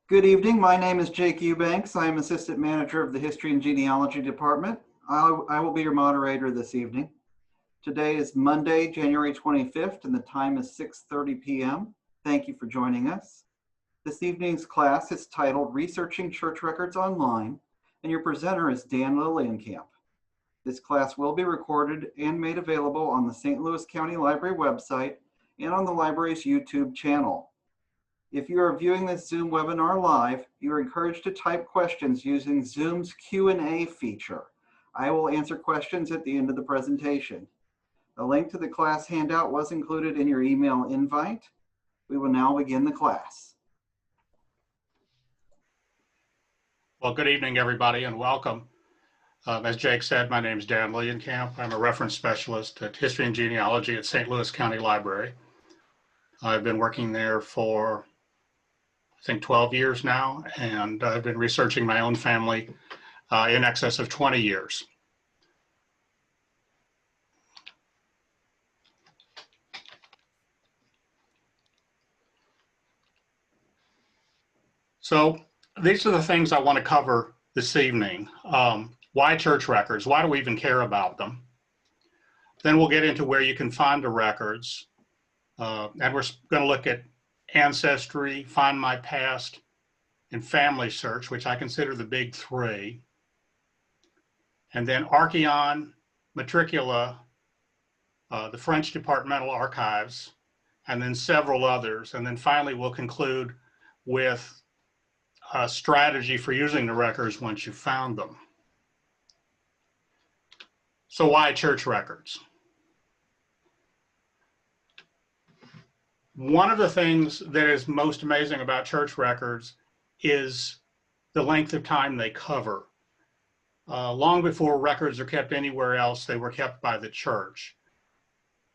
Good evening. My name is Jake Eubanks. I am Assistant Manager of the History and Genealogy Department. I will be your moderator this evening. Today is Monday, January 25th, and the time is 6:30 p.m. Thank you for joining us. This evening's class is titled Researching Church Records Online, and your presenter is Dan Lillienkamp. This class will be recorded and made available on the St. Louis County Library website and on the library's YouTube channel. If you are viewing this Zoom webinar live, you are encouraged to type questions using Zoom's Q&A feature. I will answer questions at the end of the presentation. A link to the class handout was included in your email invite. We will now begin the class. Well, good evening, everybody, and welcome. As Jake said, my name is Dan Lillienkamp. I'm a reference specialist at History and Genealogy at St. Louis County Library. I've been working there for, I think, 12 years now, and I've been researching my own family in excess of 20 years. So these are the things I want to cover this evening. Why church records? Why do we even care about them? Then we'll get into where you can find the records. And we're going to look at Ancestry, FindMyPast, and FamilySearch, which I consider the big three. And then Archeon, Matricula, the French Departmental Archives, and then several others. And then finally, we'll conclude with a strategy for using the records once you've found them. So why church records? One of the things that is most amazing about church records is the length of time they cover. Long before records are kept anywhere else, they were kept by the church.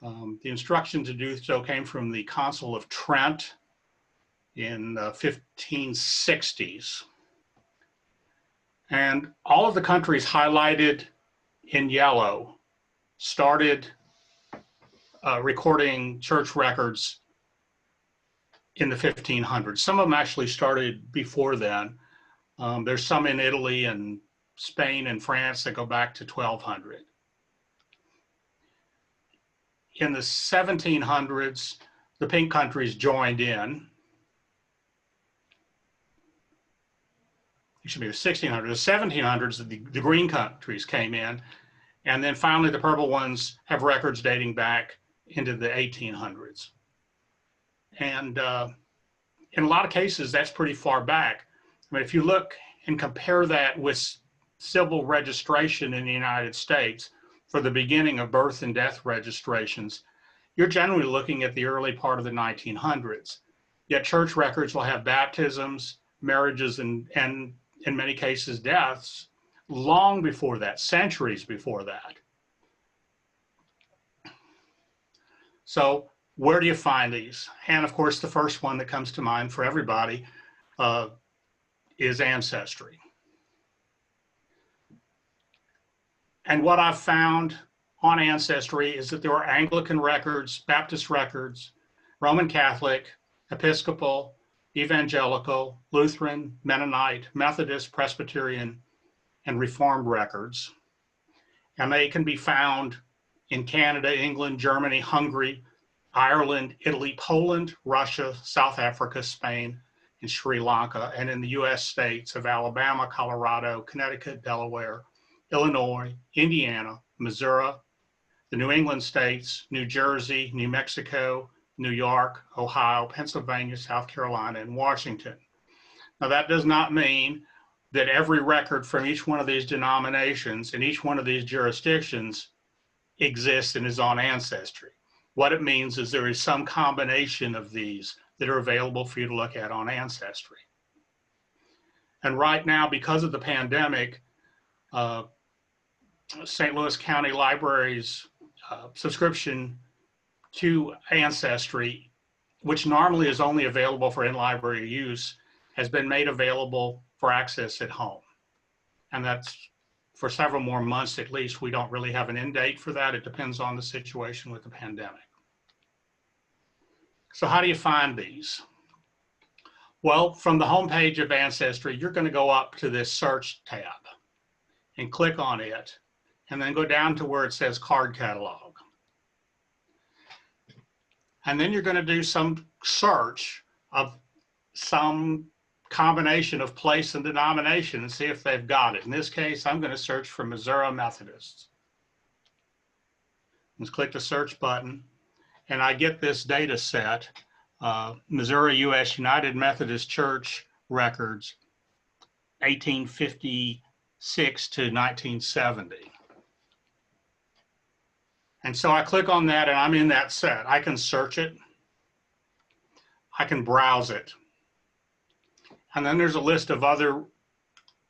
The instruction to do so came from the Council of Trent in the 1560s. And all of the countries highlighted in yellow started recording church records in the 1500s. Some of them actually started before then. There's some in Italy and Spain and France that go back to 1200. In the 1700s, the pink countries joined in. It should be the 1600s. The 1700s, the green countries came in. And then finally, the purple ones have records dating back into the 1800s. And in a lot of cases, that's pretty far back. I mean, if you look and compare that with civil registration in the United States for the beginning of birth and death registrations, you're generally looking at the early part of the 1900s. Yet church records will have baptisms, marriages, and in many cases, deaths long before that, centuries before that. So where do you find these? And of course, the first one that comes to mind for everybody is Ancestry. And what I've found on Ancestry is that there are Anglican records, Baptist records, Roman Catholic, Episcopal, Evangelical, Lutheran, Mennonite, Methodist, Presbyterian, and Reformed records. And they can be found in Canada, England, Germany, Hungary, Ireland, Italy, Poland, Russia, South Africa, Spain, and Sri Lanka, and in the US states of Alabama, Colorado, Connecticut, Delaware, Illinois, Indiana, Missouri, the New England states, New Jersey, New Mexico, New York, Ohio, Pennsylvania, South Carolina, and Washington. Now, that does not mean that every record from each one of these denominations in each one of these jurisdictions exists and is on Ancestry. What it means is there is some combination of these that are available for you to look at on Ancestry. And right now, because of the pandemic, St. Louis County Library's subscription to Ancestry, which normally is only available for in-library use, has been made available for access at home. And that's for several more months at least. We don't really have an end date for that. It depends on the situation with the pandemic. So how do you find these? Well, from the homepage of Ancestry, you're going to go up to this search tab and click on it, and then go down to where it says card catalog. And then you're going to do some search of some combination of place and denomination and see if they've got it. In this case, I'm going to search for Missouri Methodists. Let's click the search button, and I get this data set, Missouri U.S. United Methodist Church records, 1856 to 1970. And so I click on that and I'm in that set. I can search it. I can browse it. And then there's a list of other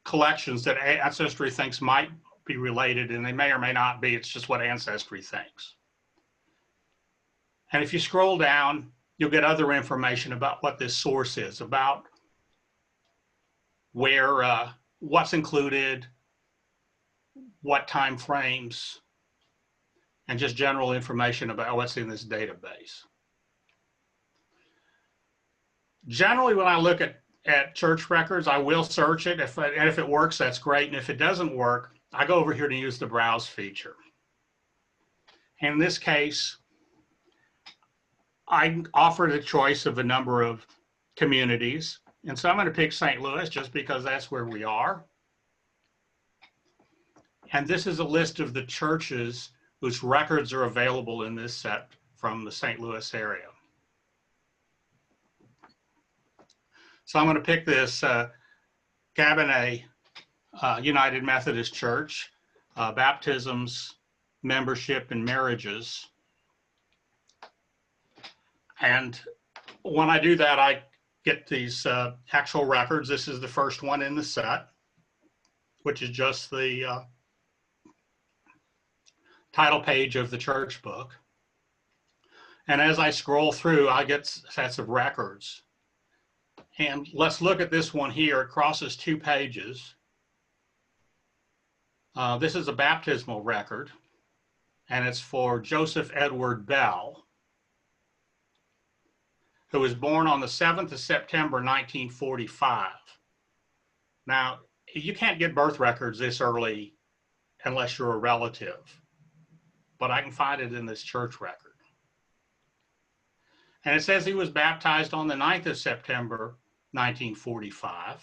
collections that Ancestry thinks might be related, and they may or may not be. It's just what Ancestry thinks. And if you scroll down, you'll get other information about what this source is, about where, what's included, what time frames, and just general information about what's in this database. Generally, when I look at church records, I will search it. And if it works, that's great. And if it doesn't work, I go over here to use the browse feature. And in this case, I offered a choice of a number of communities. And so I'm going to pick St. Louis just because that's where we are. And this is a list of the churches whose records are available in this set from the St. Louis area. So I'm going to pick this Cabinet United Methodist Church, baptisms, membership, and marriages. And when I do that, I get these actual records. This is the first one in the set, which is just the title page of the church book. And as I scroll through, I get sets of records. And let's look at this one here. It crosses 2 pages. This is a baptismal record, and it's for Joseph Edward Bell, who was born on the 7th of September, 1945. Now, you can't get birth records this early unless you're a relative, but I can find it in this church record. And it says he was baptized on the 9th of September, 1945.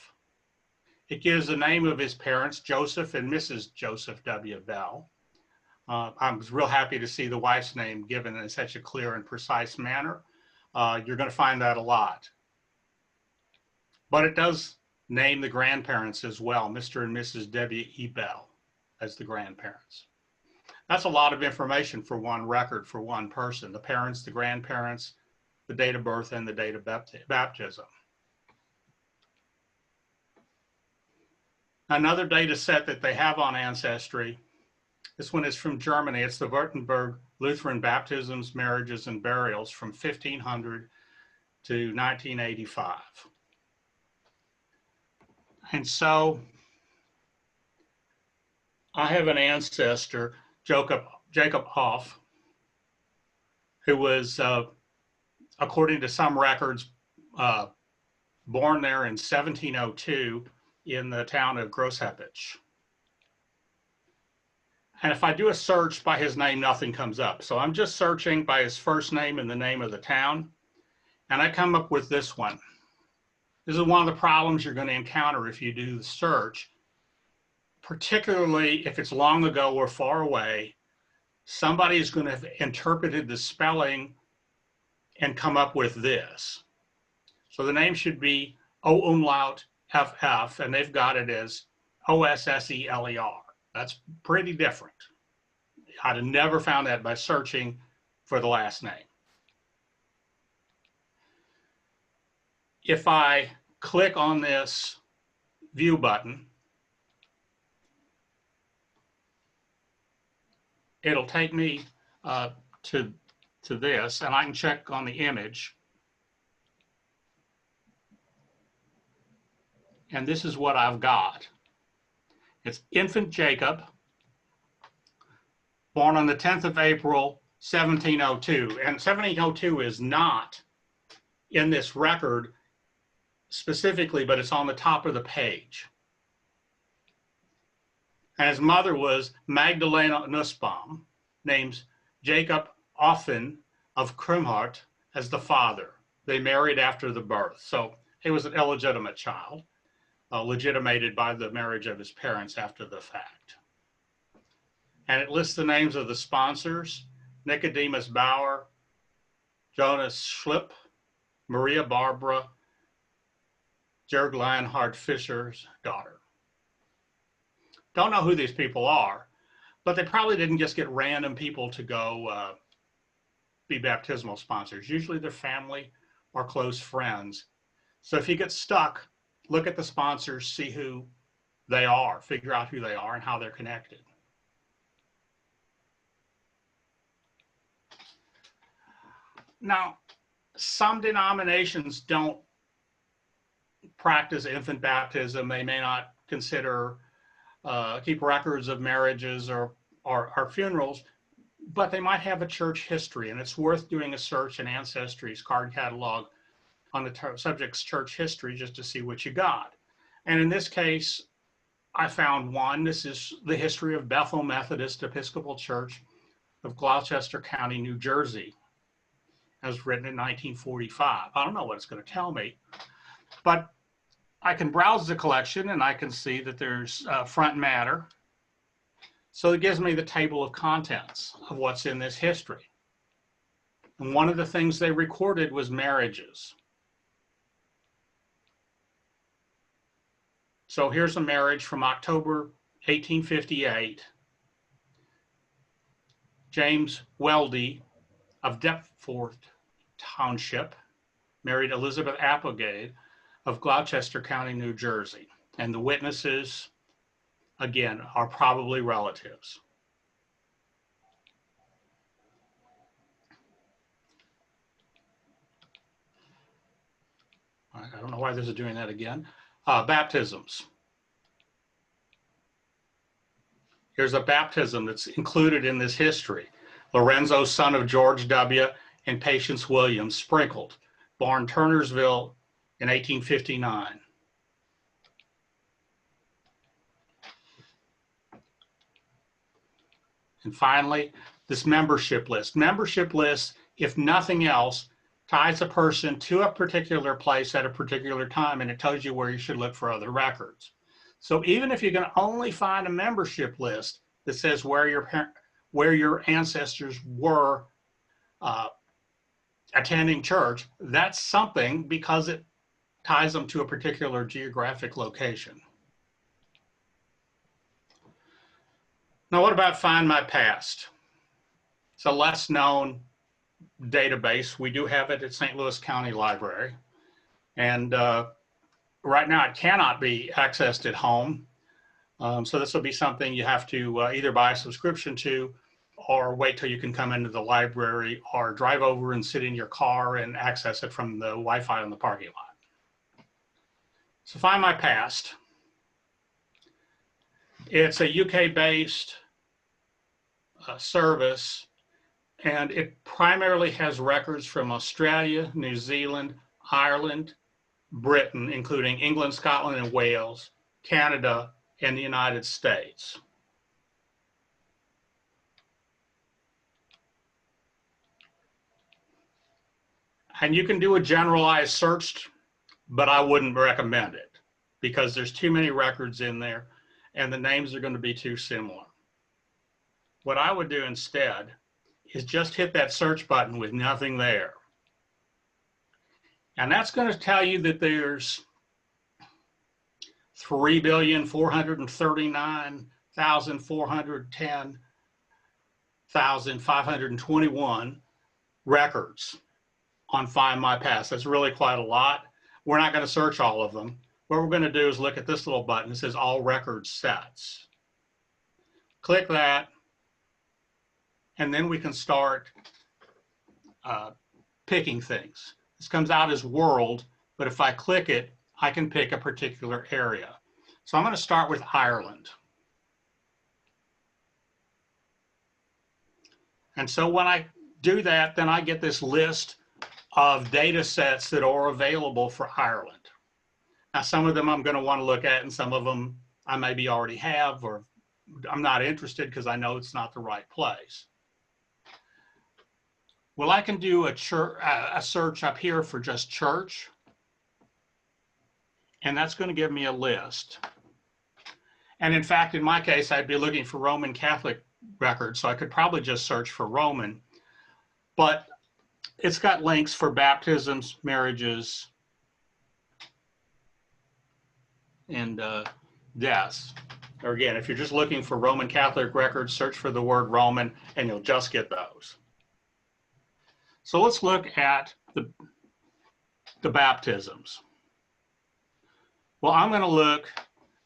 It gives the name of his parents, Joseph and Mrs. Joseph W. Bell. I was real happy to see the wife's name given in such a clear and precise manner. You're going to find that a lot. But it does name the grandparents as well, Mr. and Mrs. W. E. Bell as the grandparents. That's a lot of information for one record for one person: the parents, the grandparents, the date of birth, and the date of baptism. Another data set that they have on Ancestry, this one is from Germany. It's the Württemberg Lutheran Baptisms, Marriages, and Burials from 1500 to 1985. And so I have an ancestor, Jacob Hoff, who was, according to some records, born there in 1702 in the town of Großheppich. And if I do a search by his name, nothing comes up. So I'm just searching by his first name and the name of the town, and I come up with this one. This is one of the problems you're going to encounter if you do the search, particularly if it's long ago or far away. Somebody is going to have interpreted the spelling and come up with this. So the name should be O umlaut FF, and they've got it as OSSELER. That's pretty different. I'd have never found that by searching for the last name. If I click on this view button, it'll take me to this, and I can check on the image. And this is what I've got. It's infant Jacob, born on the 10th of April, 1702. And 1702 is not in this record specifically, but it's on the top of the page. And his mother was Magdalena Nussbaum, names Jacob Offen of Krimhart as the father. They married after the birth. So he was an illegitimate child, legitimated by the marriage of his parents after the fact. And it lists the names of the sponsors: Nicodemus Bauer, Jonas Schlipp, Maria Barbara, Jörg Leinhard Fischer's daughter. Don't know who these people are, but they probably didn't just get random people to go be baptismal sponsors. Usually they're family or close friends. So if you get stuck, look at the sponsors, see who they are, figure out who they are and how they're connected. Now, some denominations don't practice infant baptism. They may not consider, keep records of marriages or funerals, but they might have a church history, and it's worth doing a search in Ancestry's card catalog on the subject's church history just to see what you got. And in this case, I found one. This is the history of Bethel Methodist Episcopal Church of Gloucester County, New Jersey. It was written in 1945. I don't know what it's going to tell me, but I can browse the collection and I can see that there's front matter. So it gives me the table of contents of what's in this history. And one of the things they recorded was marriages. So here's a marriage from October 1858. James Weldy of Deptford Township married Elizabeth Applegate of Gloucester County, New Jersey. And the witnesses, again, are probably relatives. I don't know why this is doing that again. Baptisms. Here's a baptism that's included in this history. Lorenzo, son of George W. and Patience Williams, sprinkled, born Turnersville in 1859. And finally, this membership list. Membership list, if nothing else, ties a person to a particular place at a particular time, and it tells you where you should look for other records. So even if you can only find a membership list that says where your ancestors were attending church, that's something because it ties them to a particular geographic location. Now, what about FindMyPast? It's a less known database. We do have it at St. Louis County Library. And right now it cannot be accessed at home. So this will be something you have to either buy a subscription to or wait till you can come into the library or drive over and sit in your car and access it from the Wi-Fi in the parking lot. So FindMyPast. It's a UK-based service, and it primarily has records from Australia, New Zealand, Ireland, Britain, including England, Scotland, and Wales, Canada, and the United States. And you can do a generalized search, but I wouldn't recommend it because there's too many records in there and the names are going to be too similar. What I would do instead is just hit that search button with nothing there. And that's going to tell you that there's 3,439,410,521 records on FindMyPast. That's really quite a lot. We're not going to search all of them. What we're going to do is look at this little button. It says all record sets. Click that, and then we can start picking things. This comes out as world, but if I click it, I can pick a particular area. So I'm going to start with Ireland. And so when I do that, then I get this list of data sets that are available for Ireland. Now, some of them I'm going to want to look at, and some of them I maybe already have, or I'm not interested because I know it's not the right place. Well, I can do a search up here for just church, and that's going to give me a list. And in fact, in my case, I'd be looking for Roman Catholic records, so I could probably just search for Roman, but it's got links for baptisms, marriages, and deaths. Or again, if you're just looking for Roman Catholic records, search for the word Roman, and you'll just get those. So let's look at the baptisms. Well, I'm going to look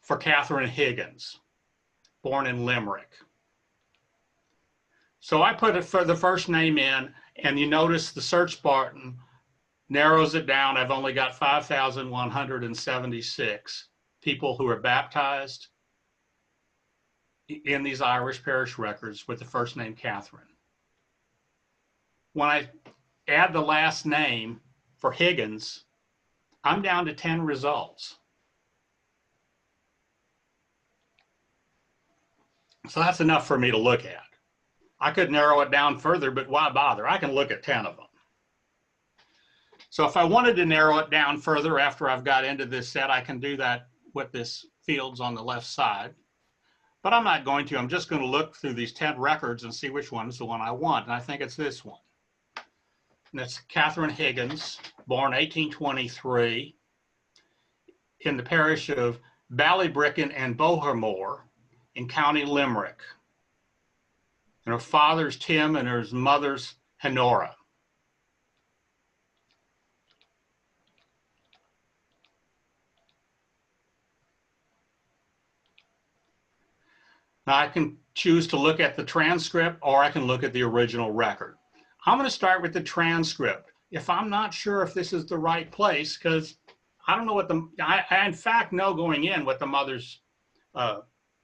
for Catherine Higgins, born in Limerick. So I put it for the first name in, and you notice the search button narrows it down. I've only got 5,176 people who are baptized in these Irish parish records with the first name Catherine. When I add the last name for Higgins, I'm down to 10 results. So that's enough for me to look at. I could narrow it down further, but why bother? I can look at 10 of them. So if I wanted to narrow it down further after I've got into this set, I can do that with this fields on the left side. But I'm not going to. I'm just going to look through these 10 records and see which one is the one I want. And I think it's this one. And that's Catherine Higgins, born 1823 in the parish of Ballybricken and Bohermore in County Limerick. And her father's Tim and her mother's Honora. Now I can choose to look at the transcript, or I can look at the original record. I'm going to start with the transcript. If I'm not sure if this is the right place, because I don't know what I in fact know going in what the mother's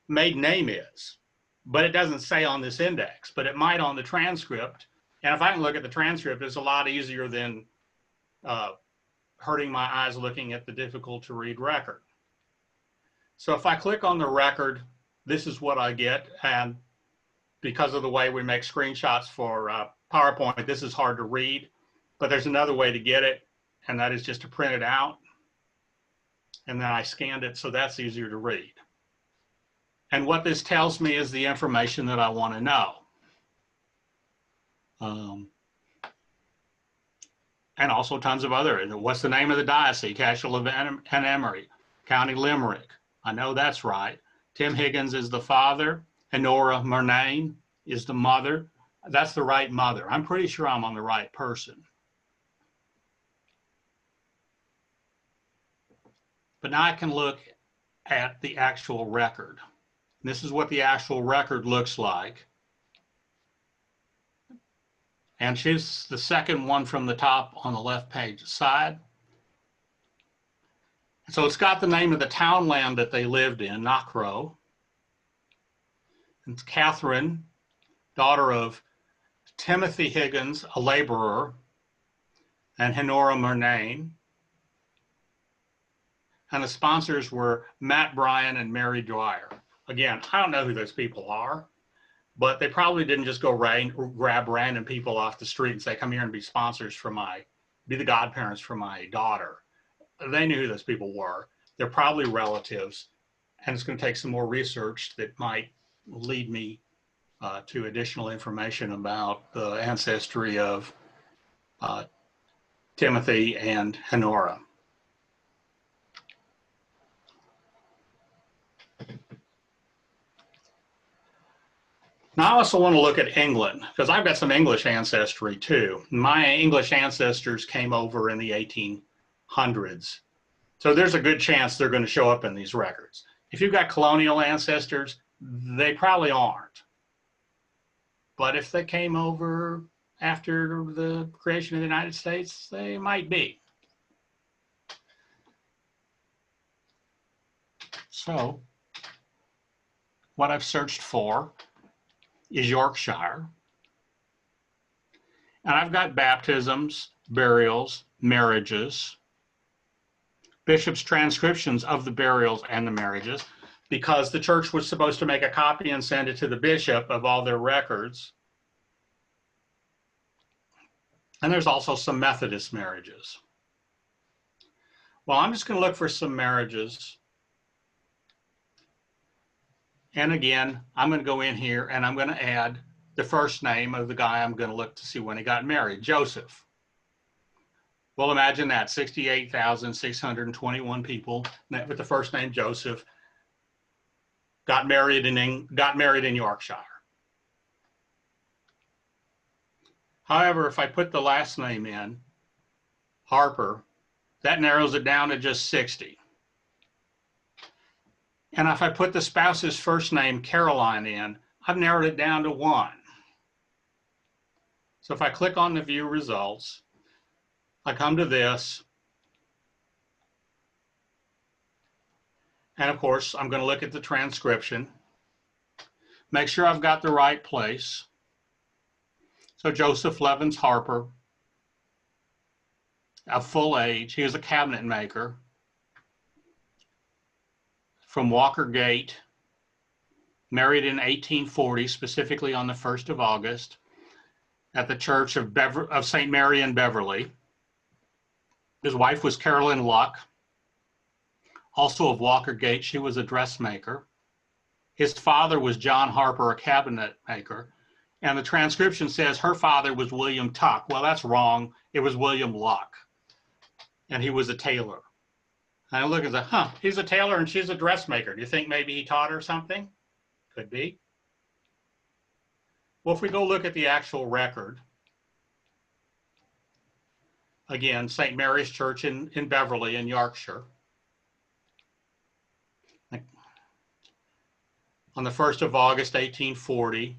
maiden name is, but it doesn't say on this index, but it might on the transcript. And if I can look at the transcript, it's a lot easier than hurting my eyes looking at the difficult to read record. So if I click on the record, this is what I get. And because of the way we make screenshots for PowerPoint, this is hard to read, but there's another way to get it, and that is just to print it out. And then I scanned it, so that's easier to read. And what this tells me is the information that I want to know. And also tons of other, what's the name of the diocese? Cashel of Emery, County Limerick. I know that's right. Tim Higgins is the father. Honora Murnane is the mother. That's the right mother. I'm pretty sure I'm on the right person. But now I can look at the actual record. This is what the actual record looks like. And she's the second one from the top on the left page side. So it's got the name of the townland that they lived in, Knockrow. It's Catherine, daughter of Timothy Higgins, a laborer, and Honora Murnane. And the sponsors were Matt Bryan and Mary Dwyer. Again, I don't know who those people are, but they probably didn't just go grab random people off the street and say, come here and be sponsors for be the godparents for my daughter. They knew who those people were. They're probably relatives, and it's going to take some more research that might lead me to additional information about the ancestry of Timothy and Honora. Now I also want to look at England, because I've got some English ancestry too. My English ancestors came over in the 1800s. So there's a good chance they're going to show up in these records. If you've got colonial ancestors, they probably aren't. But if they came over after the creation of the United States, they might be. So what I've searched for is Yorkshire. And I've got baptisms, burials, marriages, bishop's transcriptions of the burials and the marriages, because the church was supposed to make a copy and send it to the bishop of all their records. And there's also some Methodist marriages. Well, I'm just going to look for some marriages. And again, I'm going to go in here and I'm going to add the first name of the guy I'm going to look to see when he got married, Joseph. Well, imagine that, 68,621 people with the first name Joseph got married in Yorkshire. However, if I put the last name in, Harper, that narrows it down to just 60. And if I put the spouse's first name, Caroline, in, I've narrowed it down to 1. So if I click on the view results, I come to this. And of course, I'm going to look at the transcription, make sure I've got the right place. So Joseph Levins Harper, of full age, he was a cabinet maker from Walker Gate, married in 1840, specifically on the 1st of August, at the Church of St. Mary in Beverly. His wife was Carolyn Luck, also of Walker Gate. She was a dressmaker. His father was John Harper, a cabinet maker. And the transcription says her father was William Tuck. Well, that's wrong. It was William Luck. And he was a tailor. And I look and say, he's a tailor and she's a dressmaker. Do you think maybe he taught her something? Could be. Well, if we go look at the actual record, again, St. Mary's Church in Beverly in Yorkshire. On the 1st of August, 1840,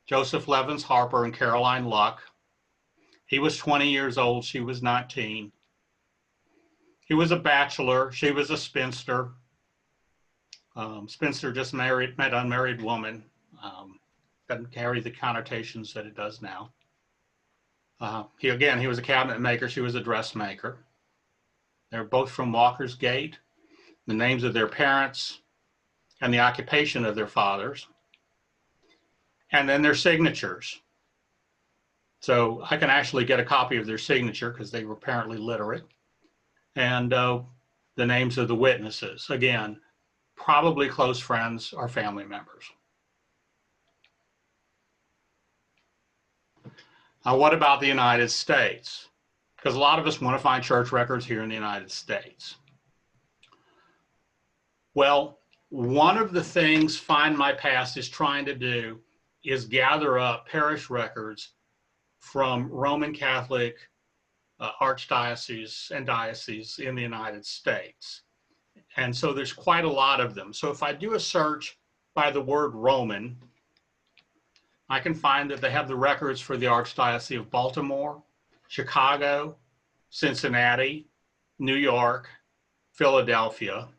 Joseph Levins Harper and Caroline Luck. He was 20 years old, she was 19. He was a bachelor, she was a spinster. Spinster just met unmarried woman. Doesn't carry the connotations that it does now. He was a cabinet maker, she was a dressmaker. They're both from Walker's Gate. The names of their parents and the occupation of their fathers. And then their signatures. So I can actually get a copy of their signature because they were apparently literate. And the names of the witnesses. Again, probably close friends or family members. Now, what about the United States? Because a lot of us want to find church records here in the United States. Well, one of the things FindMyPast is trying to do is gather up parish records from Roman Catholic archdioceses and dioceses in the United States. And so there's quite a lot of them. So if I do a search by the word Roman, I can find that they have the records for the Archdiocese of Baltimore, Chicago, Cincinnati, New York, Philadelphia,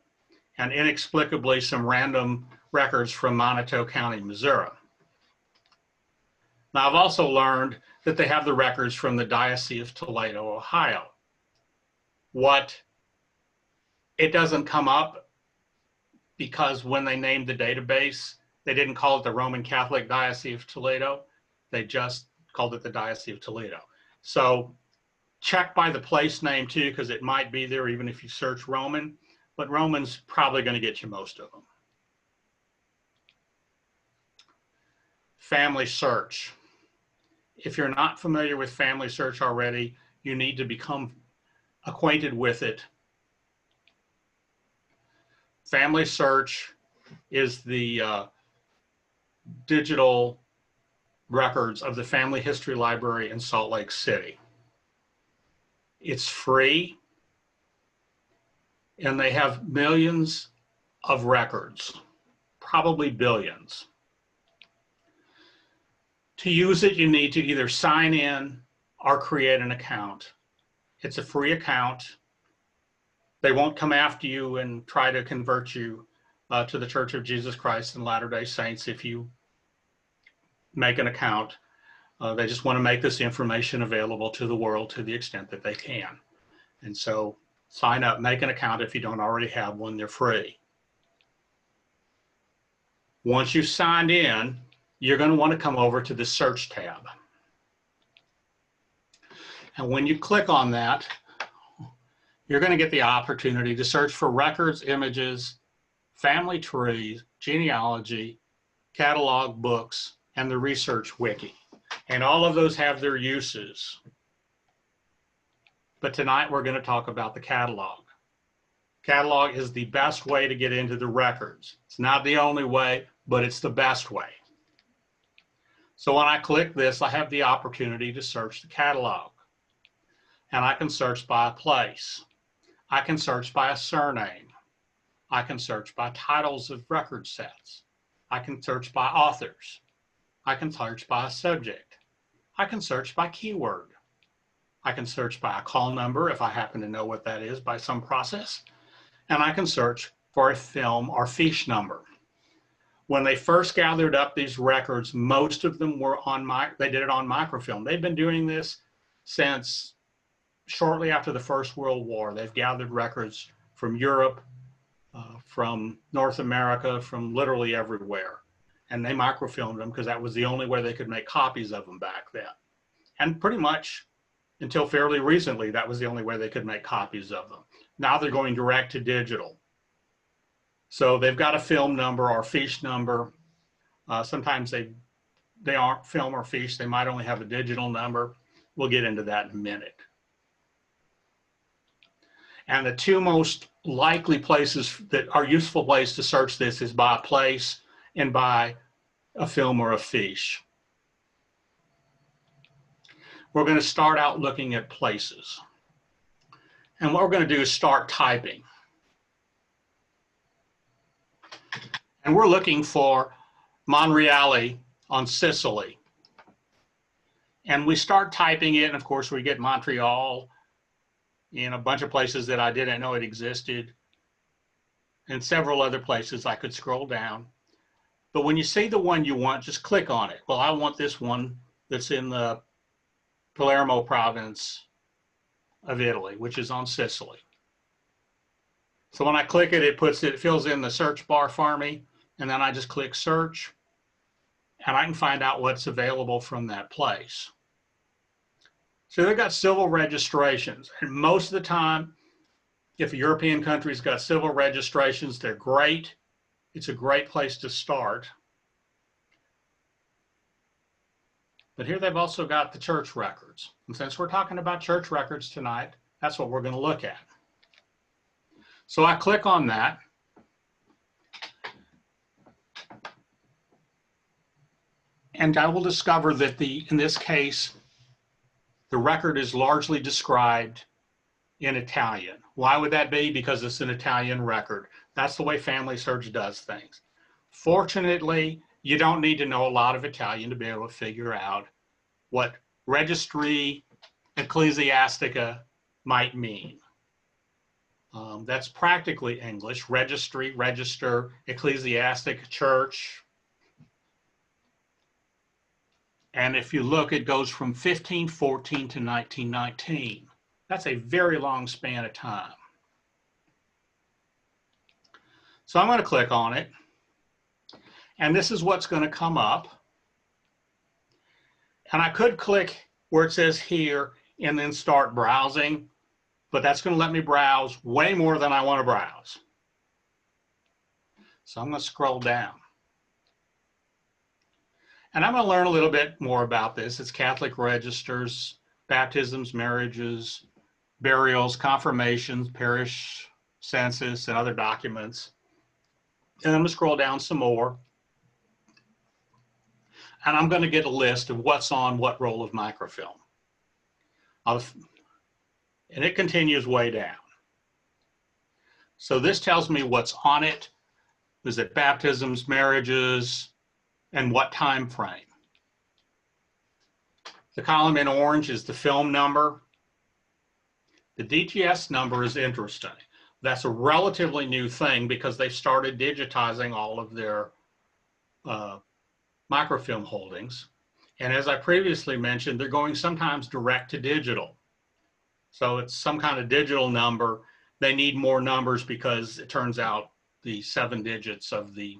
and inexplicably some random records from Montague County, Missouri. Now, I've also learned that they have the records from the Diocese of Toledo, Ohio. It doesn't come up because when they named the database, they didn't call it the Roman Catholic Diocese of Toledo. They just called it the Diocese of Toledo. So check by the place name too, because it might be there even if you search Roman, but Roman's probably going to get you most of them. FamilySearch. If you're not familiar with FamilySearch already, you need to become acquainted with it. FamilySearch is the digital records of the Family History Library in Salt Lake City. It's free, and they have millions of records, probably billions. To use it, you need to either sign in or create an account. It's a free account. They won't come after you and try to convert you to the Church of Jesus Christ and Latter-day Saints if you make an account. They just want to make this information available to the world to the extent that they can. And so sign up, make an account if you don't already have one, they're free. Once you've signed in, you're going to want to come over to the Search tab. And when you click on that, you're going to get the opportunity to search for records, images, family trees, genealogy, catalog, books, and the research wiki. And all of those have their uses. But tonight we're going to talk about the catalog. Catalog is the best way to get into the records. It's not the only way, but it's the best way. So when I click this, I have the opportunity to search the catalog. And I can search by a place. I can search by a surname. I can search by titles of record sets. I can search by authors. I can search by a subject. I can search by keyword. I can search by a call number if I happen to know what that is by some process. And I can search for a film or fiche number. When they first gathered up these records, most of them were they did it on microfilm. They've been doing this since shortly after the First World War. They've gathered records from Europe, from North America, from literally everywhere. And they microfilmed them because that was the only way they could make copies of them back then. And pretty much until fairly recently, that was the only way they could make copies of them. Now they're going direct to digital. So they've got a film number or fiche number. Sometimes they aren't film or fiche. They might only have a digital number. We'll get into that in a minute. And the two most likely places that are useful places to search this is by a place and by a film or a fiche. We're going to start out looking at places. And what we're going to do is start typing. And we're looking for Monreale on Sicily. And we start typing it, and of course we get Montreal in a bunch of places that I didn't know it existed, and several other places I could scroll down. But when you see the one you want, just click on it. Well, I want this one that's in the Palermo province of Italy, which is on Sicily. So when I click it, it fills in the search bar for me, and then I just click search, and I can find out what's available from that place. So they've got civil registrations, and most of the time, if a European country's got civil registrations, they're great. It's a great place to start. But here they've also got the church records. And since we're talking about church records tonight, that's what we're going to look at. So I click on that. And I will discover that in this case, the record is largely described in Italian. Why would that be? Because it's an Italian record. That's the way FamilySearch does things. Fortunately, you don't need to know a lot of Italian to be able to figure out what registry ecclesiastica might mean. That's practically English. Registry, register, ecclesiastic, church. And if you look, it goes from 1514 to 1919. That's a very long span of time. So I'm going to click on it. And this is what's going to come up. And I could click where it says here and then start browsing, but that's going to let me browse way more than I want to browse. So I'm going to scroll down. And I'm going to learn a little bit more about this. It's Catholic registers, baptisms, marriages, burials, confirmations, parish census, and other documents. And I'm going to scroll down some more. And I'm going to get a list of what's on what roll of microfilm. And it continues way down. So this tells me what's on it. Is it baptisms, marriages, and what time frame? The column in orange is the film number. The DTS number is interesting. That's a relatively new thing because they started digitizing all of their microfilm holdings. And as I previously mentioned, they're going sometimes direct to digital. So it's some kind of digital number they need more numbers because it turns out the 7 digits of the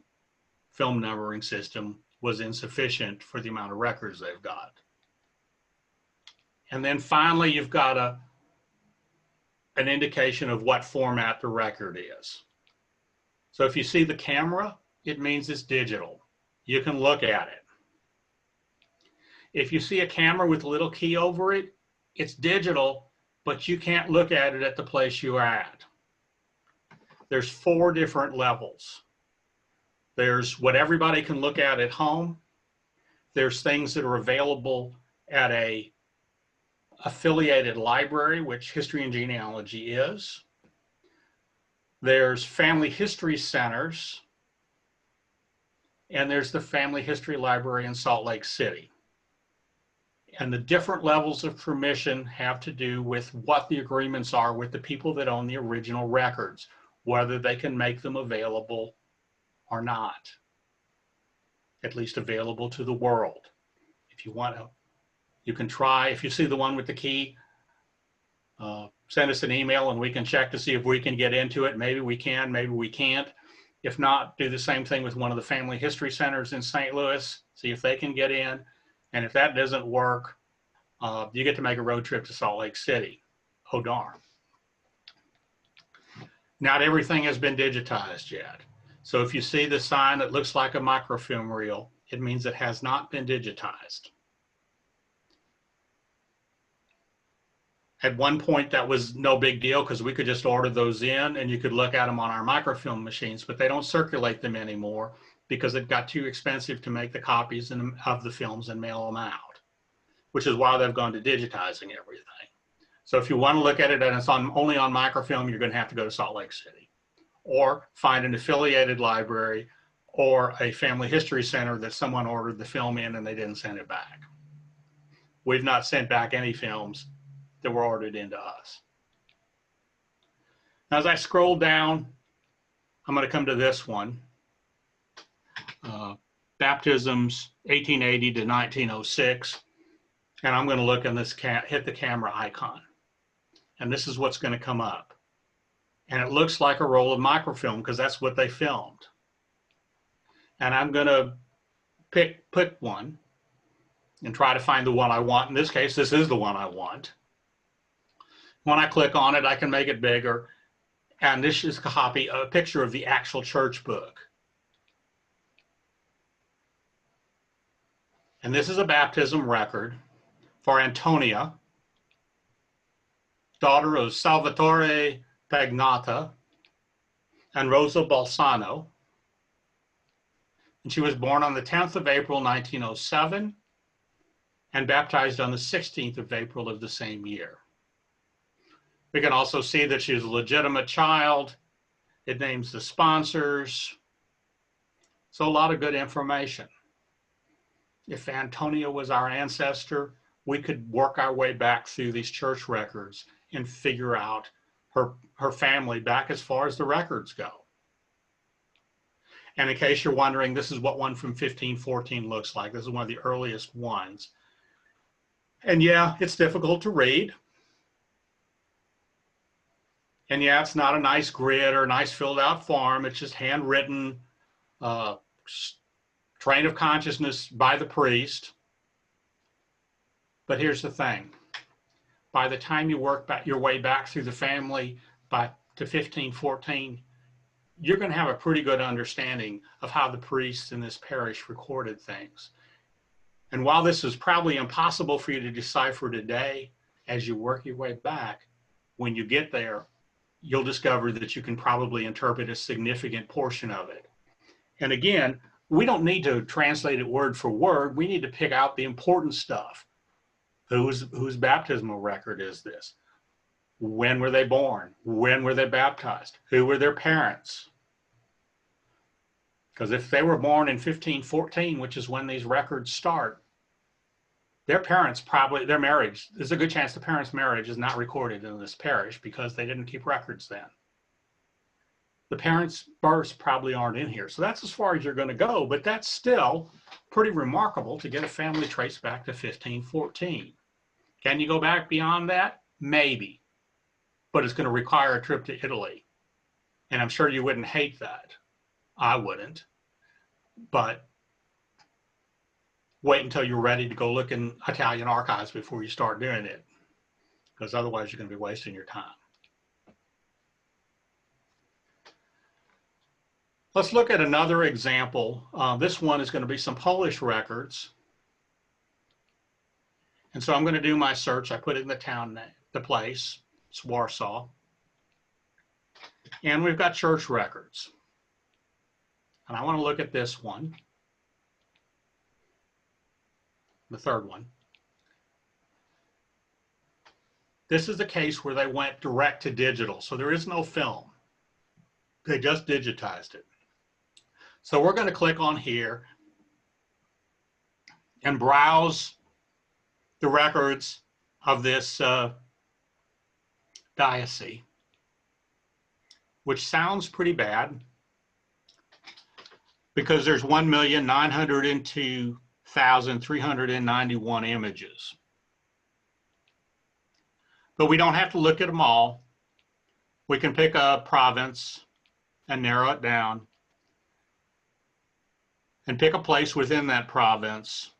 film numbering system was insufficient for the amount of records they've got. And then finally, you've got an indication of what format the record is. So if you see the camera, it means it's digital. You can look at it. If you see a camera with a little key over it, it's digital, but you can't look at it at the place you're at. There's 4 different levels. There's what everybody can look at home. There's things that are available at a affiliated library, which History and Genealogy is. There's family history centers, and there's the Family History Library in Salt Lake City. And the different levels of permission have to do with what the agreements are with the people that own the original records, whether they can make them available or not, at least available to the world. If you want to, you can try. If you see the one with the key, send us an email and we can check to see if we can get into it. Maybe we can, maybe we can't. If not, do the same thing with one of the family history centers in St. Louis, see if they can get in. And if that doesn't work, you get to make a road trip to Salt Lake City. Oh, darn. Not everything has been digitized yet. So if you see the sign that looks like a microfilm reel, it means it has not been digitized. At one point, that was no big deal because we could just order those in and you could look at them on our microfilm machines, but they don't circulate them anymore because it got too expensive to make the copies of the films and mail them out, which is why they've gone to digitizing everything. So if you want to look at it and it's only on microfilm, you're going to have to go to Salt Lake City or find an affiliated library or a family history center that someone ordered the film in and they didn't send it back. We've not sent back any films that were ordered into us. Now, as I scroll down, I'm going to come to this one. Baptisms 1880 to 1906. And I'm going to look in this, hit the camera icon. And this is what's going to come up. And it looks like a roll of microfilm because that's what they filmed. And I'm going to pick one and try to find the one I want. In this case, this is the one I want. When I click on it, I can make it bigger. And this is a picture of the actual church book. And this is a baptism record for Antonia, daughter of Salvatore Pagnotta and Rosa Balsano. And she was born on the 10th of April, 1907, and baptized on the 16th of April of the same year. We can also see that she's a legitimate child. It names the sponsors. So a lot of good information. If Antonia was our ancestor, we could work our way back through these church records and figure out her family back as far as the records go. And in case you're wondering, this is what one from 1514 looks like. This is one of the earliest ones. And yeah, it's difficult to read. And yeah, it's not a nice grid or a nice filled out form. It's just handwritten, train of consciousness by the priest. But here's the thing. By the time you work your way back through the family to 1514, you're going to have a pretty good understanding of how the priests in this parish recorded things. And while this is probably impossible for you to decipher today, as you work your way back, when you get there, you'll discover that you can probably interpret a significant portion of it. And again, we don't need to translate it word for word. We need to pick out the important stuff. Whose baptismal record is this? When were they born? When were they baptized? Who were their parents? Because if they were born in 1514, which is when these records start, their parents probably, their marriage, there's a good chance the parents' marriage is not recorded in this parish because they didn't keep records then. The parents' births probably aren't in here. So that's as far as you're going to go, but that's still pretty remarkable to get a family traced back to 1514. Can you go back beyond that? Maybe. but it's going to require a trip to Italy. And I'm sure you wouldn't hate that. I wouldn't. But wait until you're ready to go look in Italian archives before you start doing it, because otherwise you're going to be wasting your time. Let's look at another example. This one is going to be some Polish records. And so I'm going to do my search. I put it in the town name, the place. It's Warsaw. And we've got church records. And I want to look at this one, the third one. This is the case where they went direct to digital. So there is no film. They just digitized it. So we're going to click on here and browse the records of this diocese, which sounds pretty bad because there's 1,902,391 images. But we don't have to look at them all. We can pick a province and narrow it down and pick a place within that province.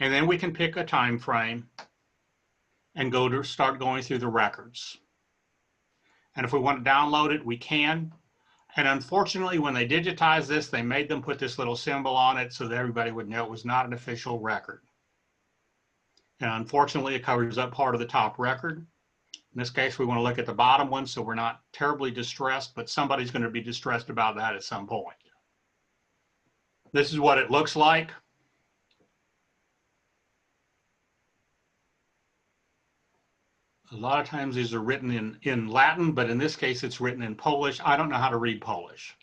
And then we can pick a time frame and start going through the records. And if we want to download it, we can. And unfortunately, when they digitized this, they made them put this little symbol on it so that everybody would know it was not an official record. And unfortunately, it covers up part of the top record. In this case, we want to look at the bottom one so we're not terribly distressed, but somebody's going to be distressed about that at some point. This is what it looks like. A lot of times these are written in Latin, but in this case, it's written in Polish. I don't know how to read Polish.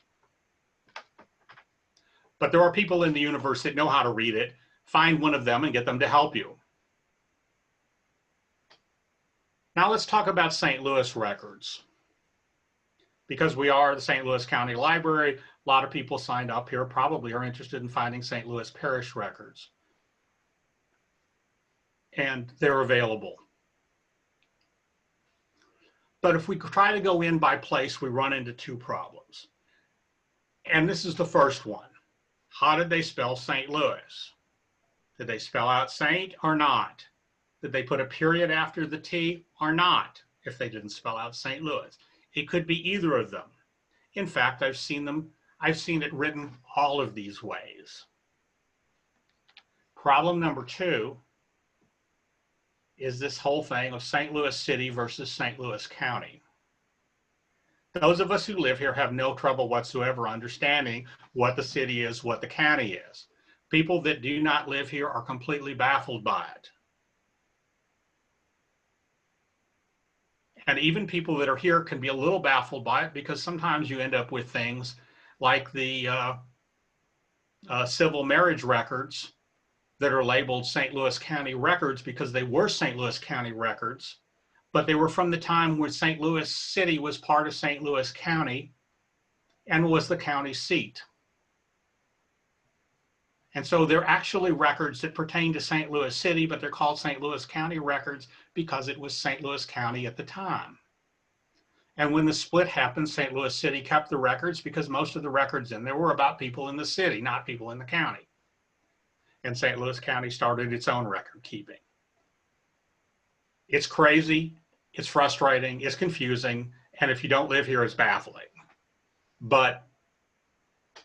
But there are people in the universe that know how to read it. Find one of them and get them to help you. Now let's talk about St. Louis records. Because we are the St. Louis County Library, a lot of people signed up here probably are interested in finding St. Louis Parish records. And they're available. But if we try to go in by place, we run into two problems. And this is the first one. How did they spell St. Louis? Did they spell out Saint or not? Did they put a period after the T or not if they didn't spell out St. Louis? It could be either of them. In fact, I've seen it written all of these ways. Problem number two is this whole thing of St. Louis City versus St. Louis County. Those of us who live here have no trouble whatsoever understanding what the city is, what the county is. People that do not live here are completely baffled by it. And even people that are here can be a little baffled by it because sometimes you end up with things like the civil marriage records that are labeled St. Louis County records because they were St. Louis County records, but they were from the time when St. Louis City was part of St. Louis County and was the county seat. And so they're actually records that pertain to St. Louis City, but they're called St. Louis County records because it was St. Louis County at the time. And when the split happened, St. Louis City kept the records because most of the records in there were about people in the city, not people in the county. And St. Louis County started its own record keeping. It's crazy, it's frustrating, it's confusing, and if you don't live here, it's baffling. But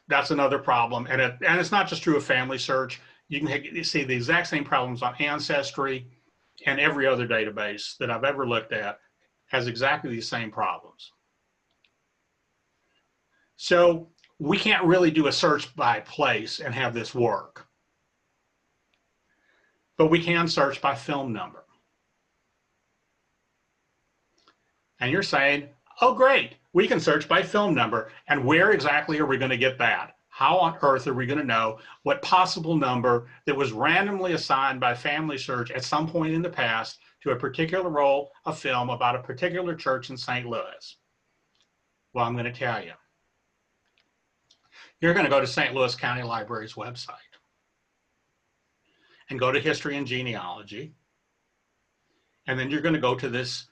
that's another problem. And it's not just true of FamilySearch. You can see the exact same problems on Ancestry, and every other database that I've ever looked at has exactly the same problems. So we can't really do a search by place and have this work. But we can search by film number. And you're saying, oh great, we can search by film number. And where exactly are we going to get that? How on earth are we going to know what possible number that was randomly assigned by FamilySearch at some point in the past to a particular roll of film about a particular church in St. Louis? Well, I'm going to tell you. You're going to go to St. Louis County Library's website and go to History and Genealogy. And then you're going to go to this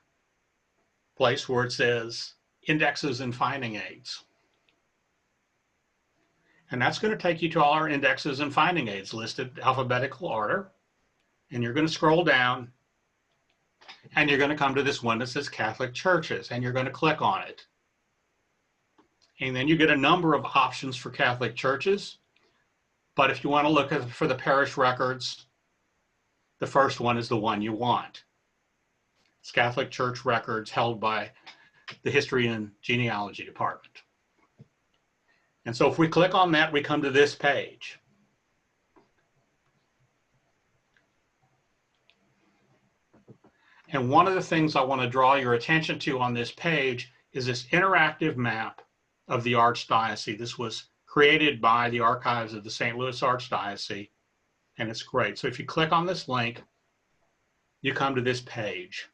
place where it says indexes and finding aids. And that's going to take you to all our indexes and finding aids listed alphabetical order. And you're going to scroll down and you're going to come to this one that says Catholic churches, and you're going to click on it. And then you get a number of options for Catholic churches. But if you want to look for the parish records, the first one is the one you want. It's Catholic church records held by the History and Genealogy Department. And so if we click on that, we come to this page. And one of the things I want to draw your attention to on this page is this interactive map of the Archdiocese. This was created by the archives of the St. Louis Archdiocese, and it's great. So if you click on this link, you come to this page.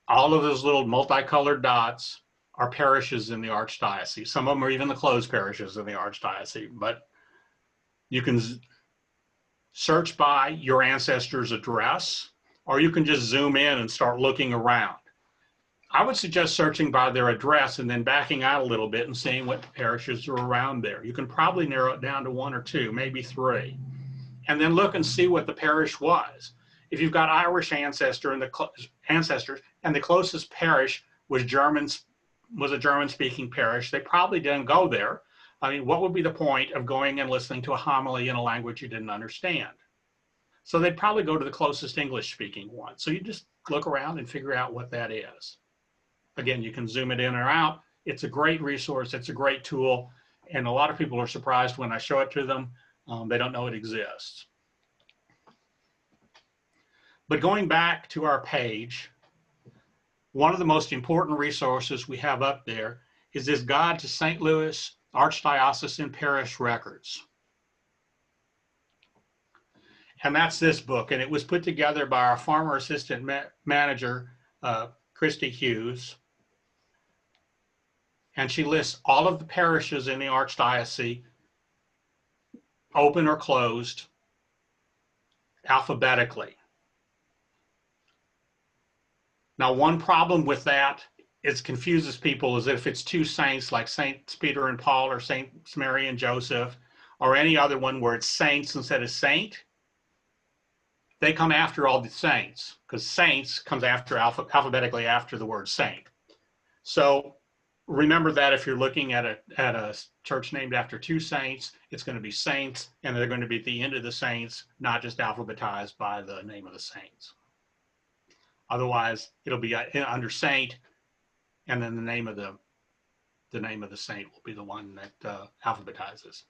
All of those little multicolored dots are parishes in the Archdiocese. Some of them are even the closed parishes in the Archdiocese, but you can search by your ancestor's address, or you can just zoom in and start looking around. I would suggest searching by their address and then backing out a little bit and seeing what parishes are around there. You can probably narrow it down to 1 or 2, maybe 3, and then look and see what the parish was. If you've got Irish ancestors and the closest parish was a German-speaking parish, they probably didn't go there. I mean, what would be the point of going and listening to a homily in a language you didn't understand? So they'd probably go to the closest English-speaking one. So you just look around and figure out what that is. Again, you can zoom it in or out. It's a great resource. It's a great tool. And a lot of people are surprised when I show it to them. They don't know it exists. But going back to our page, one of the most important resources we have up there is this Guide to St. Louis Archdiocesan Parish Records. And that's this book. And it was put together by our former assistant manager, Christy Hughes. And she lists all of the parishes in the Archdiocese, open or closed, alphabetically. Now, one problem with that is confuses people is that if it's 2 saints like Saints Peter and Paul or Saints Mary and Joseph, or any other one where it's saints instead of saint, they come after all the saints, because saints comes after alphabetically after the word saint. So remember that if you're looking at a church named after 2 saints, it's going to be saints, and they're going to be at the end of the saints, not just alphabetized by the name of the saints. Otherwise, it'll be under saint, and then the name of the saint will be the one that alphabetizes.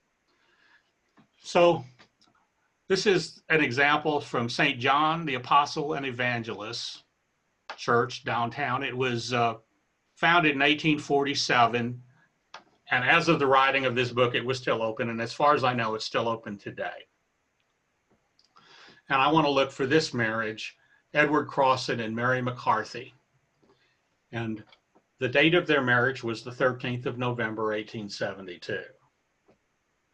So this is an example from St. John the Apostle and Evangelist Church downtown. It was founded in 1847, and as of the writing of this book, it was still open, and as far as I know, it's still open today. And I want to look for this marriage, Edward Crossan and Mary McCarthy. And the date of their marriage was the 13th of November, 1872.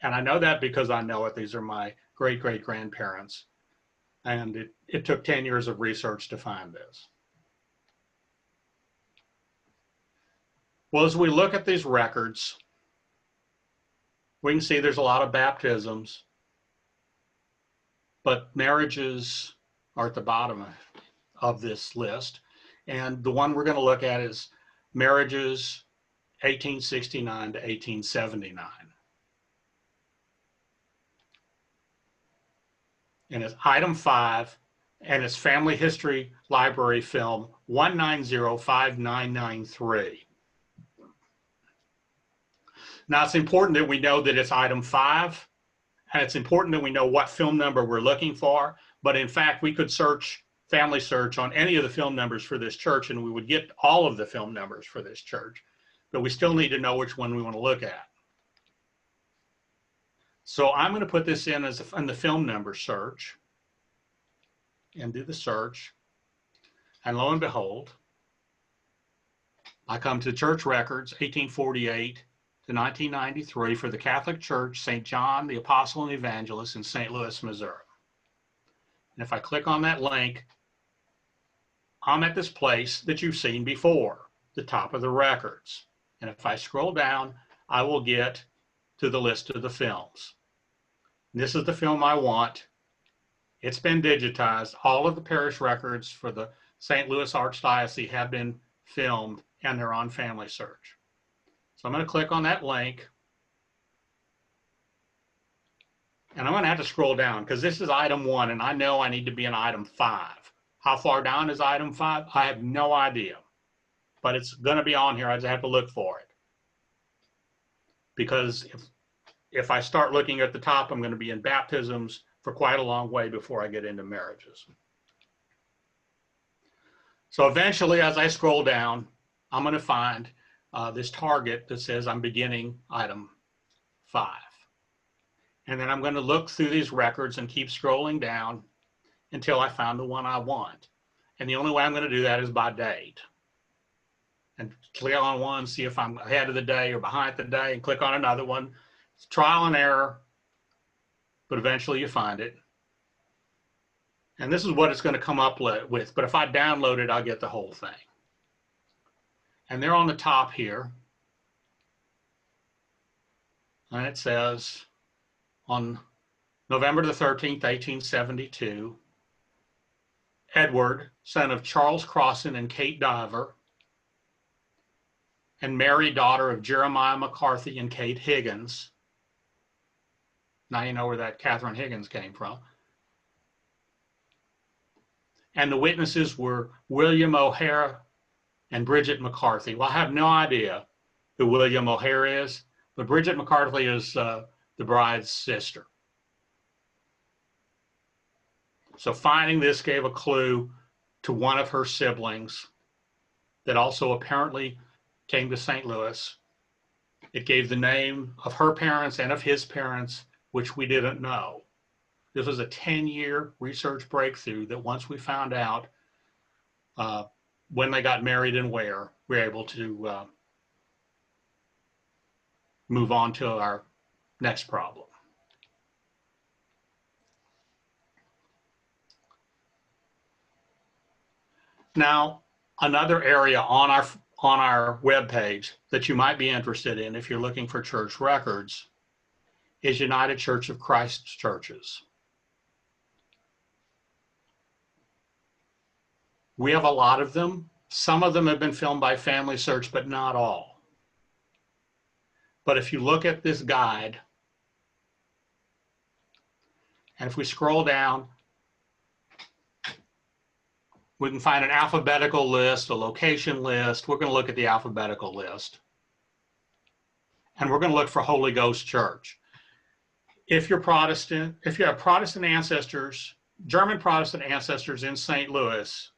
And I know that because I know it. These are my great-great-grandparents. And it took 10 years of research to find this. Well, as we look at these records, we can see there's a lot of baptisms, but marriages are at the bottom of this list. And the one we're going to look at is marriages 1869 to 1879. And it's item 5, and it's Family History Library Film 1905993. Now, it's important that we know that it's item 5, and it's important that we know what film number we're looking for. But in fact, we could search FamilySearch on any of the film numbers for this church, and we would get all of the film numbers for this church. But we still need to know which one we want to look at. So I'm going to put this in as in the film number search and do the search. And lo and behold, I come to church records, 1848 to 1993 for the Catholic Church, St. John the Apostle and Evangelist in St. Louis, Missouri. And if I click on that link, I'm at this place that you've seen before, the top of the records. And if I scroll down, I will get to the list of the films. This is the film I want. It's been digitized. All of the parish records for the St. Louis Archdiocese have been filmed, and they're on FamilySearch. So I'm going to click on that link. And I'm going to have to scroll down because this is item 1, and I know I need to be in item 5. How far down is item 5? I have no idea. But it's going to be on here. I just have to look for it. Because if I start looking at the top, I'm going to be in baptisms for quite a long way before I get into marriages. So eventually, as I scroll down, I'm going to find this target that says I'm beginning item 5. And then I'm going to look through these records and keep scrolling down until I found the one I want. And the only way I'm going to do that is by date. And click on one, see if I'm ahead of the day or behind the day, and click on another one. It's trial and error, but eventually you find it. And this is what it's going to come up with. But if I download it, I'll get the whole thing. And they're on the top here. And it says, on November the 13th, 1872, Edward, son of Charles Crossan and Kate Diver, and Mary, daughter of Jeremiah McCarthy and Kate Higgins. Now you know where that Catherine Higgins came from. And the witnesses were William O'Hare and Bridget McCarthy. Well, I have no idea who William O'Hare is, but Bridget McCarthy is the bride's sister. So finding this gave a clue to one of her siblings that also apparently came to St. Louis. It gave the name of her parents and of his parents, which we didn't know. This was a 10-year research breakthrough that once we found out when they got married and where, we were able to move on to our next problem. Now, another area on our webpage that you might be interested in if you're looking for church records is United Church of Christ churches. We have a lot of them. Some of them have been filmed by FamilySearch, but not all. But if you look at this guide, and if we scroll down, we can find an alphabetical list, a location list. We're going to look at the alphabetical list. And we're going to look for Holy Ghost Church. If you're Protestant, if you have Protestant ancestors, German Protestant ancestors in St. Louis,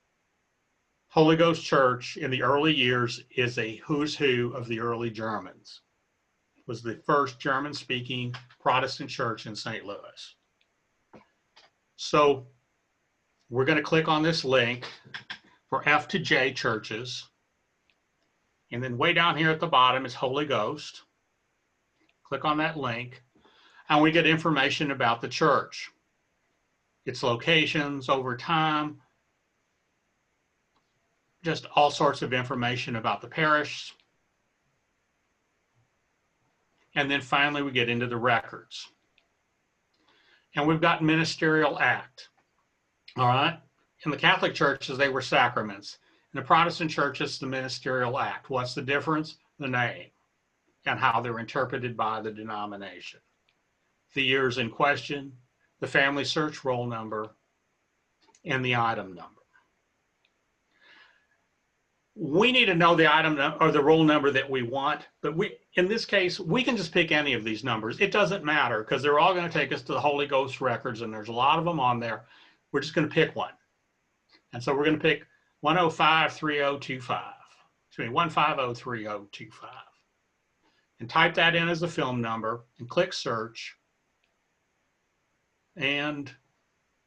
Holy Ghost Church in the early years is a who's who of the early Germans. It was the first German-speaking Protestant church in St. Louis. So we're going to click on this link for F to J churches. And then way down here at the bottom is Holy Ghost. Click on that link, and we get information about the church, its locations over time, just all sorts of information about the parish. And then finally, we get into the records. And we've got Ministerial Act. All right. In the Catholic churches, they were sacraments. In the Protestant churches, the Ministerial Act. What's the difference? The name and how they're interpreted by the denomination. The years in question, the FamilySearch roll number, and the item number. We need to know the item or the roll number that we want, but in this case, we can just pick any of these numbers. It doesn't matter because they're all going to take us to the Holy Ghost records, and there's a lot of them on there. We're just going to pick one. And so we're going to pick 1053025. Excuse me, 1503025. And type that in as the film number and click search. And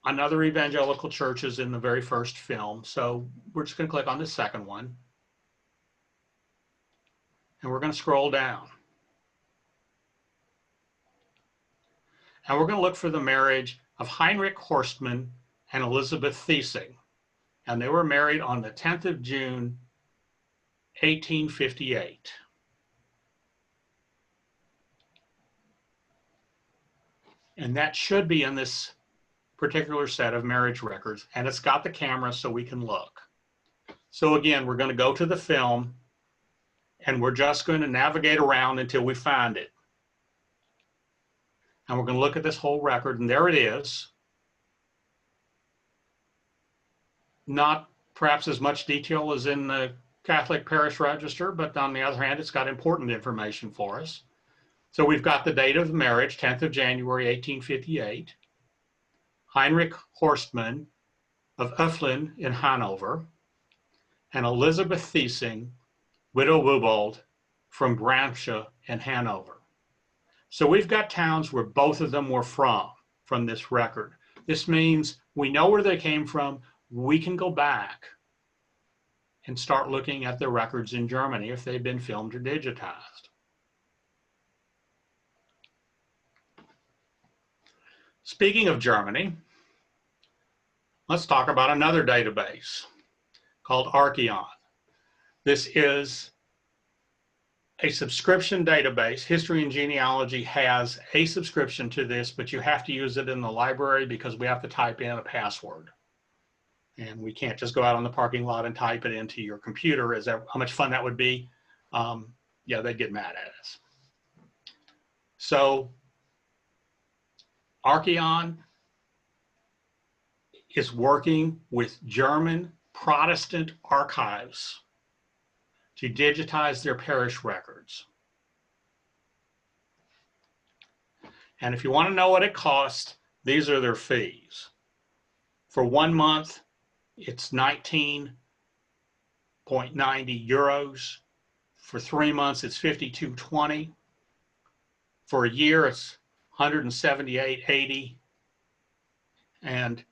another evangelical church is in the very first film. So we're just going to click on the second one. And we're going to scroll down. And we're going to look for the marriage of Heinrich Horstmann and Elizabeth Thiesing. and they were married on the 10th of June, 1858. And that should be in this particular set of marriage records, and it's got the camera so we can look. So again, we're going to go to the film, and we're just going to navigate around until we find it. And we're going to look at this whole record, and there it is. Not perhaps as much detail as in the Catholic Parish Register, but on the other hand, it's got important information for us. So we've got the date of the marriage, 10th of January, 1858. Heinrich Horstmann of Ufflin in Hanover, and Elizabeth Thiesing, widow Wubold, from Bramsche in Hanover. So we've got towns where both of them were from this record. This means we know where they came from. We can go back and start looking at the records in Germany if they've been filmed or digitized. Speaking of Germany, let's talk about another database called Archeon. This is a subscription database. History and Genealogy has a subscription to this, but you have to use it in the library because we have to type in a password. And we can't just go out on the parking lot and type it into your computer. How much fun that would be? Yeah, they'd get mad at us. So Archeon is working with German Protestant archives to digitize their parish records. And if you want to know what it costs, these are their fees. For 1 month, it's 19.90 euros. For 3 months, it's 52.20. For a year, it's 178.80. And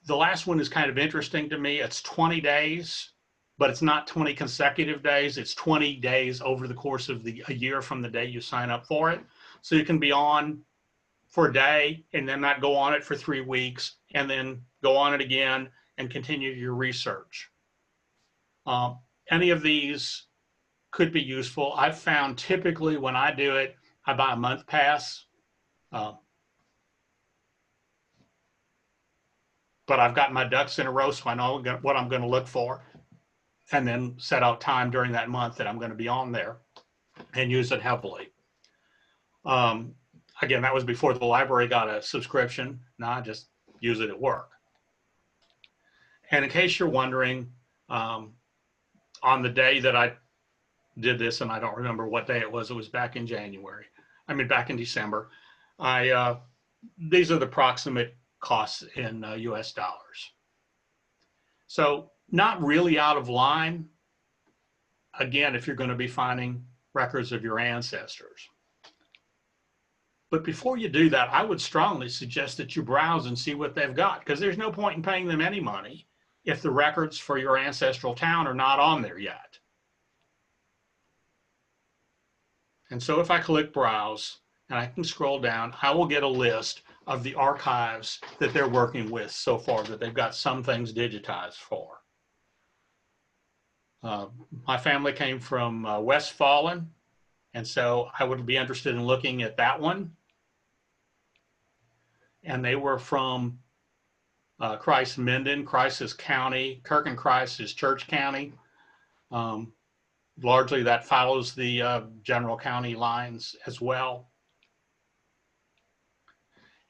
the last one is kind of interesting to me. It's 20 days, but it's not 20 consecutive days. It's 20 days over the course of a year from the day you sign up for it. So you can be on for a day and then not go on it for 3 weeks and then go on it again and continue your research. Any of these could be useful. I've found typically when I do it, I buy a month pass. But I've got my ducks in a row, so I know what I'm going to look for, and then set out time during that month that I'm going to be on there and use it heavily. Again, that was before the library got a subscription. Now I just use it at work. And in case you're wondering, on the day that I did this, and I don't remember what day it was back in January. Back in December. These are the approximate costs in US dollars. So not really out of line, again, if you're going to be finding records of your ancestors. But before you do that, I would strongly suggest that you browse and see what they've got, because there's no point in paying them any money if the records for your ancestral town are not on there yet. And so if I click browse and I can scroll down, I will get a list of the archives that they're working with so far, that they've got some things digitized for. My family came from Westfalen, and so I would be interested in looking at that one. And they were from Kreis-Minden. Kreis is county. Kirchenkreis is church county. Largely that follows the general county lines as well.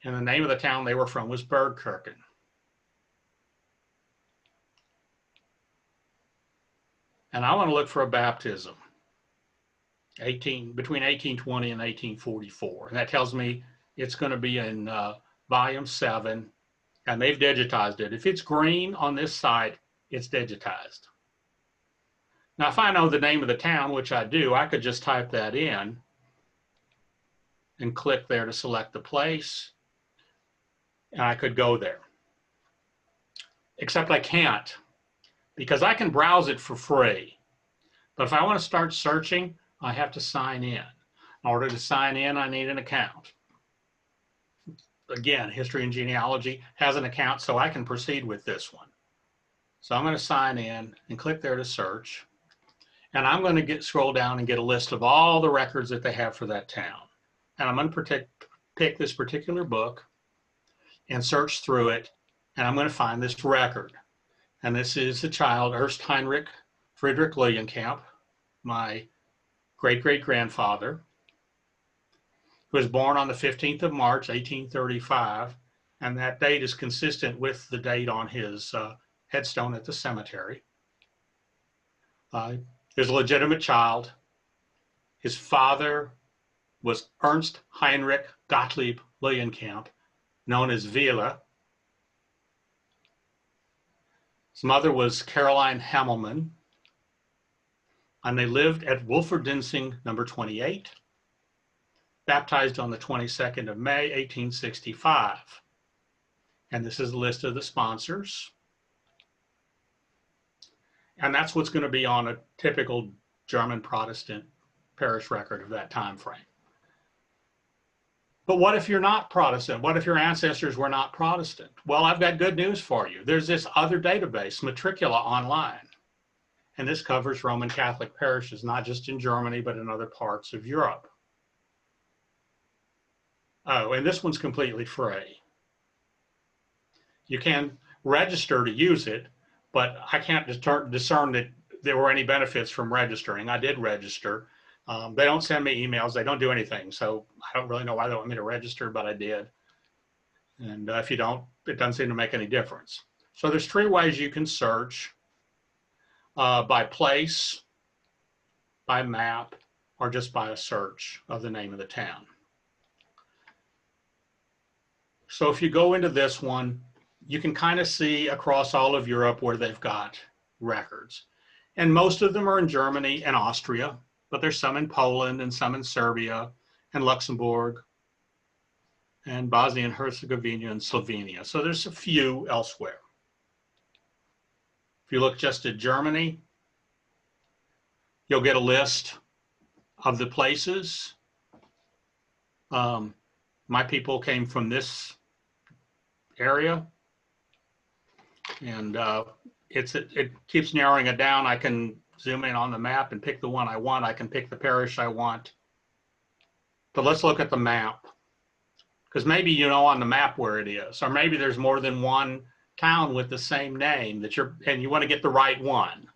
And the name of the town they were from was Bergkirchen. And I want to look for a baptism between 1820 and 1844. And that tells me it's going to be in volume 7, and they've digitized it. If it's green on this side, it's digitized. Now, if I know the name of the town, which I do, I could just type that in and click there to select the place. And I could go there. Except I can't, because I can browse it for free. But if I want to start searching, I have to sign in. In order to sign in, I need an account. Again, History and Genealogy has an account, so I can proceed with this one. So I'm going to sign in and click there to search. And I'm going to scroll down and get a list of all the records that they have for that town. And I'm going to pick this particular book and search through it. And I'm going to find this record. And this is the child, Ernst Heinrich Friedrich Lilienkamp, my great-great-grandfather, who was born on the 15th of March, 1835. And that date is consistent with the date on his headstone at the cemetery. He's a legitimate child. His father was Ernst Heinrich Gottlieb Lilienkamp, known as Wille. His mother was Caroline Hammelman, and they lived at Wolferdensing number 28, baptized on the 22nd of May, 1865. And this is a list of the sponsors. And that's what's going to be on a typical German Protestant parish record of that time frame. But what if you're not Protestant? What if your ancestors were not Protestant? Well, I've got good news for you. There's this other database, Matricula Online. And this covers Roman Catholic parishes, not just in Germany, but in other parts of Europe. Oh, and this one's completely free. You can register to use it, but I can't discern that there were any benefits from registering. I did register. They don't send me emails. They don't do anything. So I don't really know why they want me to register, but I did. And if you don't, it doesn't seem to make any difference. So there's 3 ways you can search: by place, by map, or just by a search of the name of the town. So if you go into this one, you can kind of see across all of Europe where they've got records. And most of them are in Germany and Austria, but there's some in Poland and some in Serbia and Luxembourg and Bosnia and Herzegovina and Slovenia. So there's a few elsewhere. If you look just at Germany, you'll get a list of the places. My people came from this area, and it keeps narrowing it down. I can zoom in on the map and pick the one I want. I can pick the parish I want. But let's look at the map, because maybe you know on the map where it is, or maybe there's more than one town with the same name and you want to get the right one.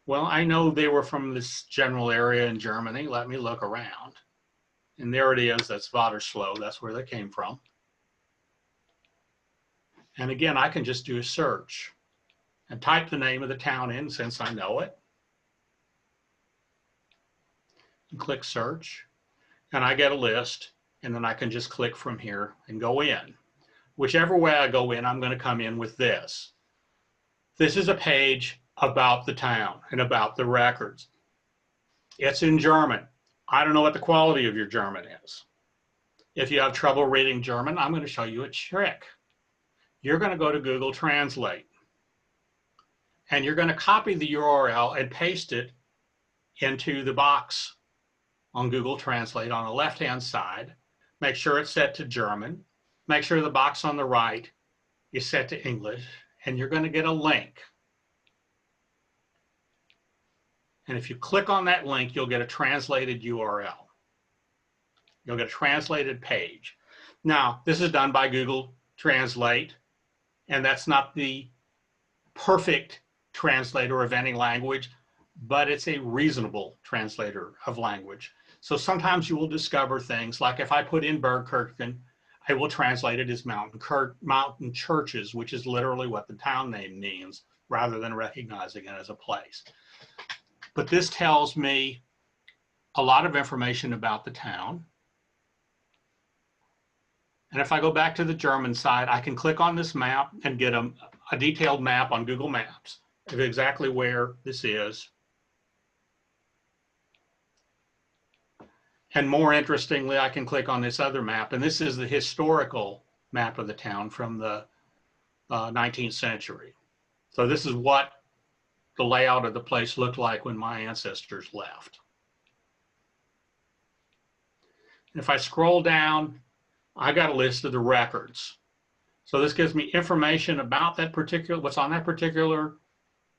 Well, I know they were from this general area in Germany. Let me look around. And there it is. That's Wadersloh. That's where they came from. And again, I can just do a search and type the name of the town in since I know it. And click search. And I get a list. And then I can just click from here and go in. Whichever way I go in, I'm going to come in with this. This is a page about the town and about the records. It's in German. I don't know what the quality of your German is. If you have trouble reading German, I'm going to show you a trick. You're going to go to Google Translate. And you're going to copy the URL and paste it into the box on Google Translate on the left-hand side. Make sure it's set to German. Make sure the box on the right is set to English. And you're going to get a link. And if you click on that link, you'll get a translated URL. You'll get a translated page. Now, this is done by Google Translate, and that's not the perfect translator of any language, but it's a reasonable translator of language. So sometimes you will discover things like if I put in Bergkirchen, I will translate it as mountain churches, which is literally what the town name means, rather than recognizing it as a place. But this tells me a lot of information about the town. And if I go back to the German side, I can click on this map and get a detailed map on Google Maps of exactly where this is. And more interestingly, I can click on this other map, and this is the historical map of the town from the 19th century. So this is what the layout of the place looked like when my ancestors left. And if I scroll down, I got a list of the records. So this gives me information about that particular, what's on that particular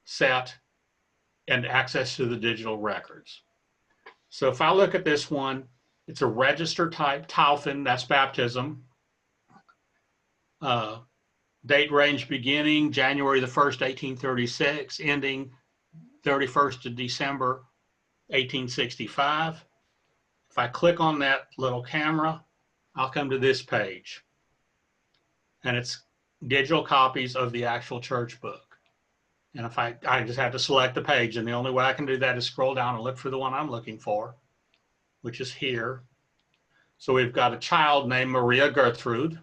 set, and access to the digital records. So if I look at this one, it's a register type, Taufen, that's baptism. Date range beginning January the 1st, 1836, ending 31st of December, 1865. If I click on that little camera, I'll come to this page. And it's digital copies of the actual church book. And if I just have to select the page, and the only way I can do that is scroll down and look for the one I'm looking for, which is here. So we've got a child named Maria Gertrude,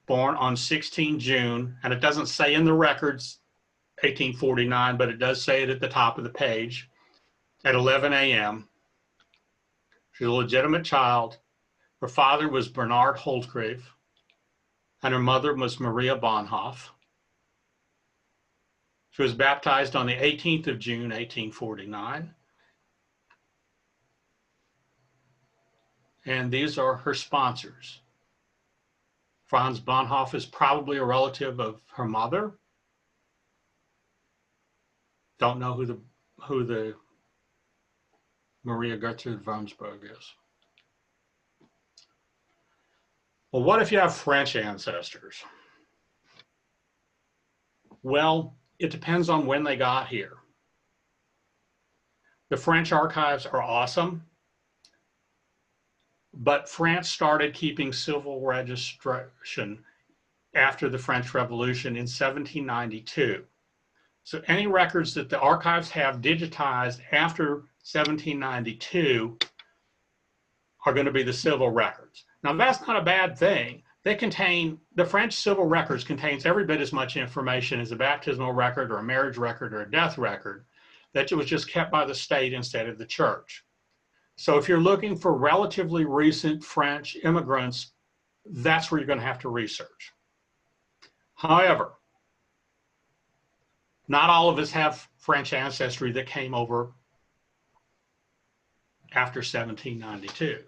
born on 16 June, and it doesn't say in the records 1849, but it does say it at the top of the page at 11 a.m. She's a legitimate child. Her father was Bernard Holtgrave, and her mother was Maria Bonhoff. She was baptized on the 18th of June, 1849. And these are her sponsors. Franz Bonhoff is probably a relative of her mother. Don't know who the Maria Gertrude Wormsberg is. Well, what if you have French ancestors? Well, it depends on when they got here. The French archives are awesome, but France started keeping civil registration after the French Revolution in 1792. So any records that the archives have digitized after 1792 are going to be the civil records. Now, that's not a bad thing. They contain, the French civil records contains every bit as much information as a baptismal record or a marriage record or a death record, that it was just kept by the state instead of the church. So if you're looking for relatively recent French immigrants, that's where you're going to have to research. However, not all of us have French ancestry that came over after 1792.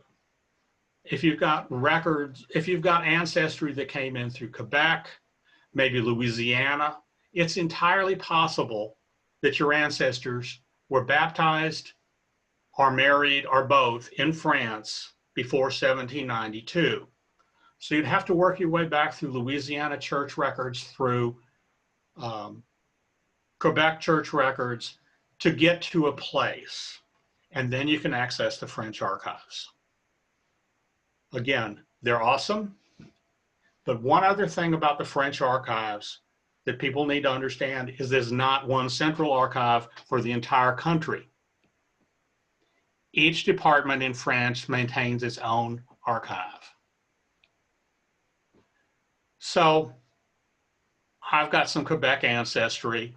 If you've got records, if you've got ancestry that came in through Quebec, maybe Louisiana, it's entirely possible that your ancestors were baptized or married or both in France before 1792. So you'd have to work your way back through Louisiana church records, through Quebec church records to get to a place. And then you can access the French archives. Again, they're awesome. But one other thing about the French archives that people need to understand is there's not one central archive for the entire country. Each department in France maintains its own archive. So I've got some Quebec ancestry.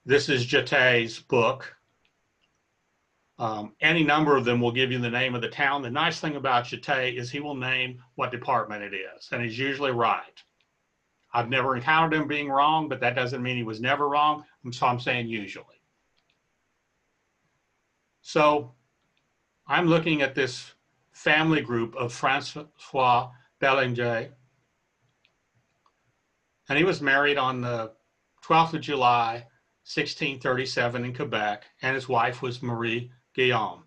This is Jete's book. Any number of them will give you the name of the town. The nice thing about Jete is he will name what department it is, and he's usually right. I've never encountered him being wrong, but that doesn't mean he was never wrong, so I'm saying usually. So I'm looking at this family group of Francois Bellinger, and he was married on the 12th of July, 1637 in Quebec, and his wife was Marie Guillaume.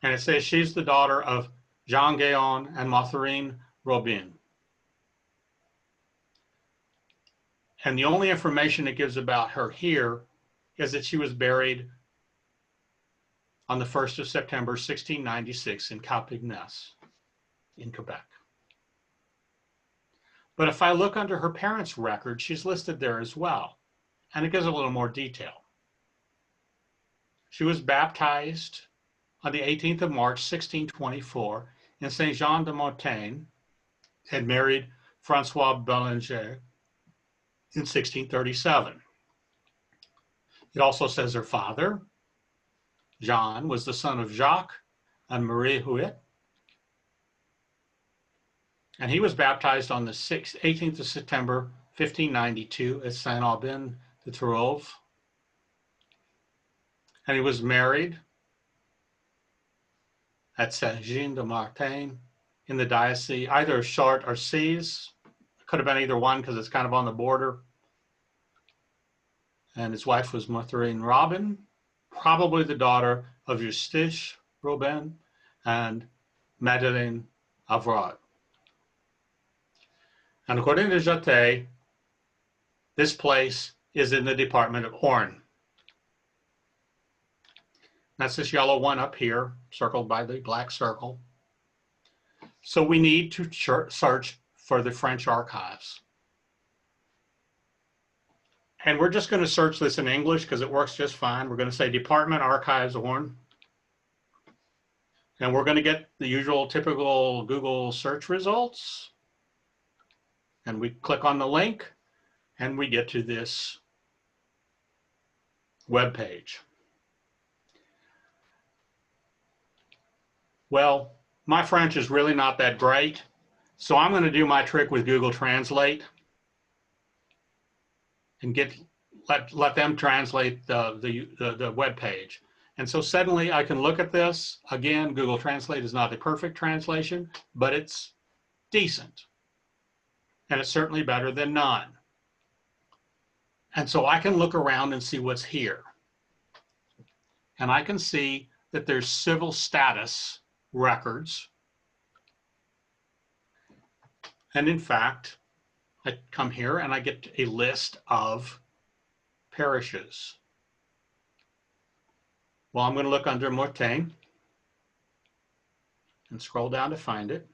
And it says she's the daughter of Jean Guillaume and Mathurin Robin. And the only information it gives about her here is that she was buried on the 1st of September, 1696 in Calpignes in Quebec. But if I look under her parents' record, she's listed there as well. And it gives a little more detail. She was baptized on the 18th of March, 1624 in Saint Jean de Mortagne, had married Francois Bellinger in 1637. It also says her father, Jean, was the son of Jacques and Marie Huet, and he was baptized on the 18th of September, 1592 at Saint-Aubin de Trèves. And he was married at Saint-Jean de Mortagne in the diocese, either Chartres or Cise. Could have been either one because it's kind of on the border. And his wife was Martherine Robin, probably the daughter of Eustache Robin and Madeleine Avrard. And according to Jatte, this place is in the department of Orne. That's this yellow one up here, circled by the black circle. So we need to search for the French archives. And we're just going to search this in English because it works just fine. We're going to say Department Archives Orne. And we're going to get the usual typical Google search results. And we click on the link and we get to this web page. Well, my French is really not that great, so I'm going to do my trick with Google Translate and let them translate the web page. And so suddenly I can look at this. Again, Google Translate is not the perfect translation, but it's decent. And it's certainly better than none. And so I can look around and see what's here. And I can see that there's civil status records. And in fact, I come here and I get a list of parishes. Well, I'm going to look under Mortain and scroll down to find it.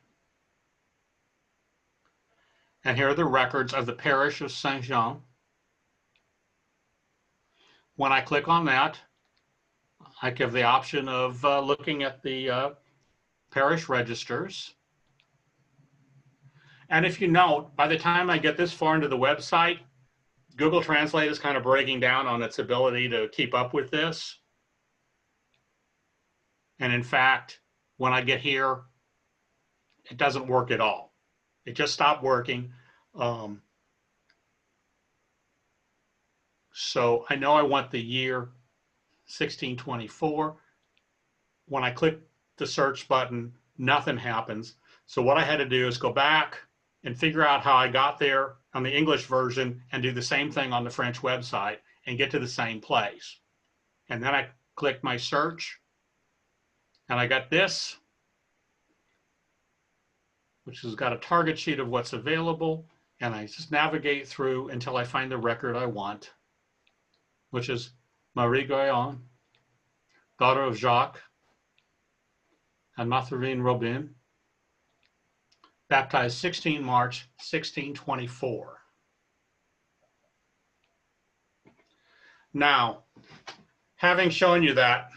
And here are the records of the parish of Saint-Jean. When I click on that, I give the option of looking at the parish registers. And if you note, by the time I get this far into the website, Google Translate is kind of breaking down on its ability to keep up with this. And in fact, when I get here, it doesn't work at all. It just stopped working. So I know I want the year 1624. When I click the search button, nothing happens. So what I had to do is go back and figure out how I got there on the English version and do the same thing on the French website and get to the same place. And then I clicked my search and I got this, which has got a target sheet of what's available. And I just navigate through until I find the record I want, which is Marie Goyon, daughter of Jacques and Martherine Robin, baptized 16 March 1624. Now, having shown you that,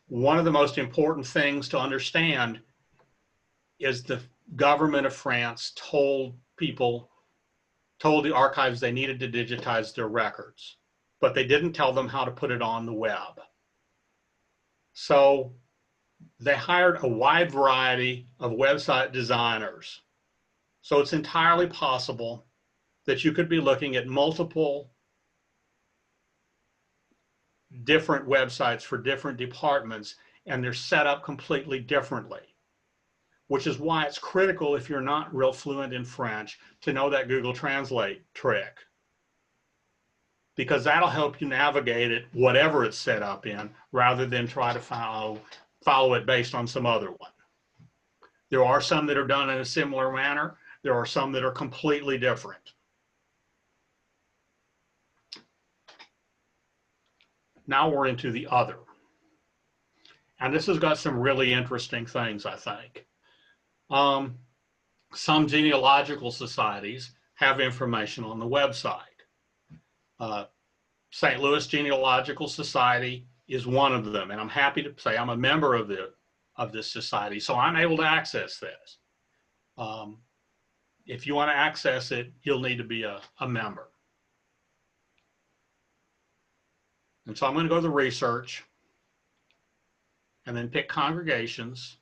one of the most important things to understand is the government of France told the archives they needed to digitize their records, but they didn't tell them how to put it on the web. So they hired a wide variety of website designers. So it's entirely possible that you could be looking at multiple different websites for different departments, and they're set up completely differently, which is why it's critical, if you're not real fluent in French, to know that Google Translate trick, because that'll help you navigate it, whatever it's set up in, rather than try to follow it based on some other one. There are some that are done in a similar manner. There are some that are completely different. Now we're into the other. And this has got some really interesting things, I think. Some genealogical societies have information on the website. St. Louis Genealogical Society is one of them, and I'm happy to say I'm a member of this society, so I'm able to access this. If you want to access it, you'll need to be a member. And so I'm going to go to the research and then pick congregations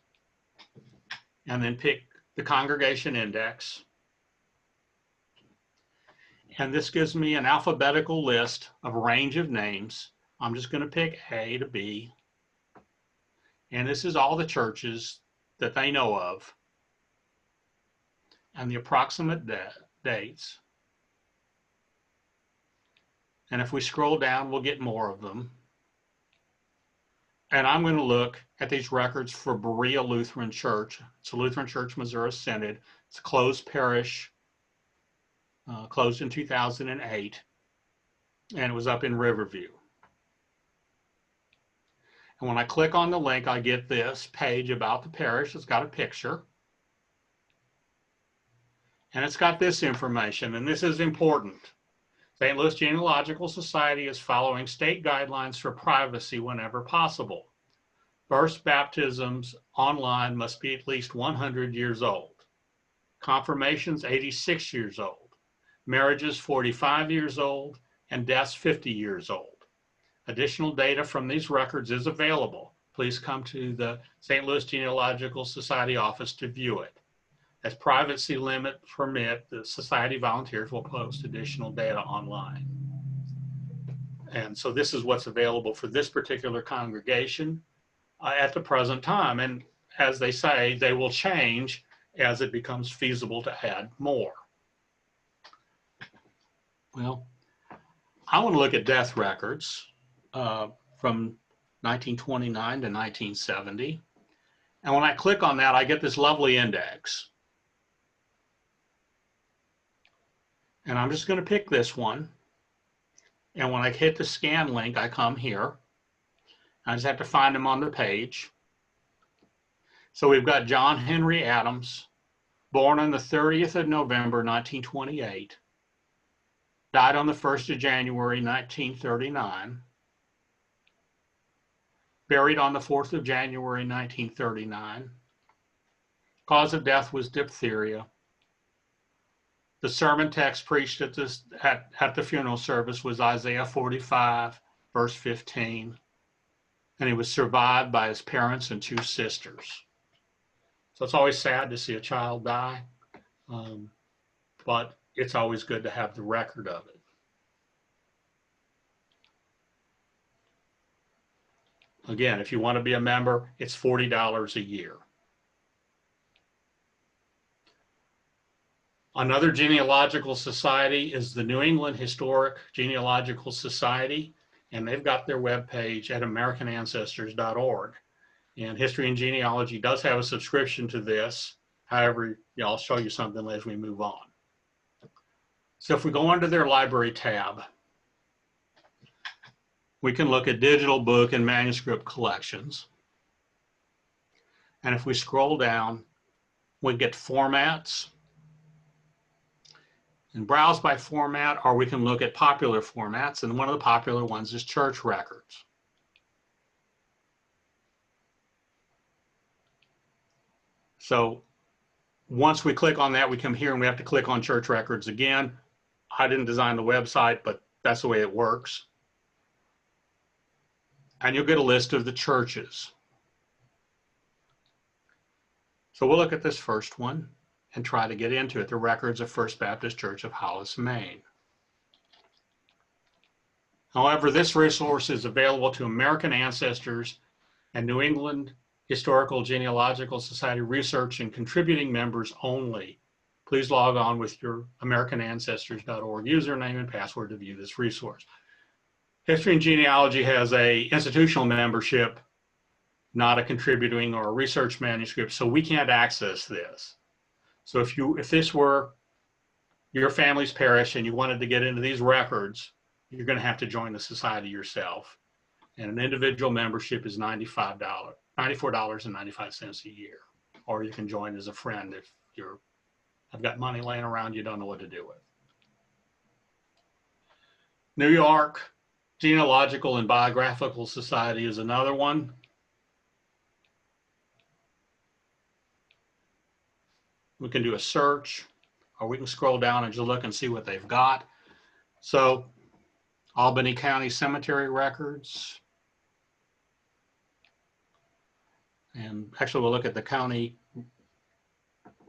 and then pick the congregation index. And this gives me an alphabetical list of a range of names. I'm just going to pick A to B. And this is all the churches that they know of and the approximate dates. And if we scroll down, we'll get more of them. And I'm going to look at these records for Berea Lutheran Church. It's a Lutheran Church, Missouri Synod. It's a closed parish, closed in 2008, and it was up in Riverview. And when I click on the link, I get this page about the parish. It's got a picture. And it's got this information, and this is important. St. Louis Genealogical Society is following state guidelines for privacy whenever possible. First baptisms online must be at least 100 years old. Confirmations 86 years old. Marriages 45 years old, and deaths 50 years old. Additional data from these records is available. Please come to the St. Louis Genealogical Society office to view it. As privacy limits permit, the Society volunteers will post additional data online. And so this is what's available for this particular congregation at the present time. And as they say, they will change as it becomes feasible to add more. Well, I want to look at death records from 1929 to 1970. And when I click on that, I get this lovely index. And I'm just going to pick this one. And when I hit the scan link, I come here. I just have to find them on the page. So we've got John Henry Adams, born on the 30th of November, 1928. Died on the 1st of January, 1939. Buried on the 4th of January, 1939. Cause of death was diphtheria. The sermon text preached at the funeral service was Isaiah 45, verse 15. And he was survived by his parents and 2 sisters. So it's always sad to see a child die, but it's always good to have the record of it. Again, if you want to be a member, it's $40 a year. Another genealogical society is the New England Historic Genealogical Society, and they've got their webpage at AmericanAncestors.org. And History and Genealogy does have a subscription to this. However, I'll show you something as we move on. So if we go under their library tab, we can look at digital book and manuscript collections. And if we scroll down, we get formats and browse by format, or we can look at popular formats. And one of the popular ones is church records. So once we click on that, we come here and we have to click on church records again. I didn't design the website, but that's the way it works. And you'll get a list of the churches. So we'll look at this first one and try to get into it, the records of First Baptist Church of Hollis, Maine. However, this resource is available to American Ancestors and New England Historical Genealogical Society research and contributing members only. Please log on with your AmericanAncestors.org username and password to view this resource. History and Genealogy has a institutional membership, not a contributing or a research manuscript, so we can't access this. So if this were your family's parish and you wanted to get into these records, you're going to have to join the society yourself. And an individual membership is $94.95 a year. Or you can join as a friend if I've got money laying around you don't know what to do with. New York Genealogical and Biographical Society is another one. We can do a search, or we can scroll down and just look and see what they've got. So, Albany County Cemetery records. And actually, we'll look at the county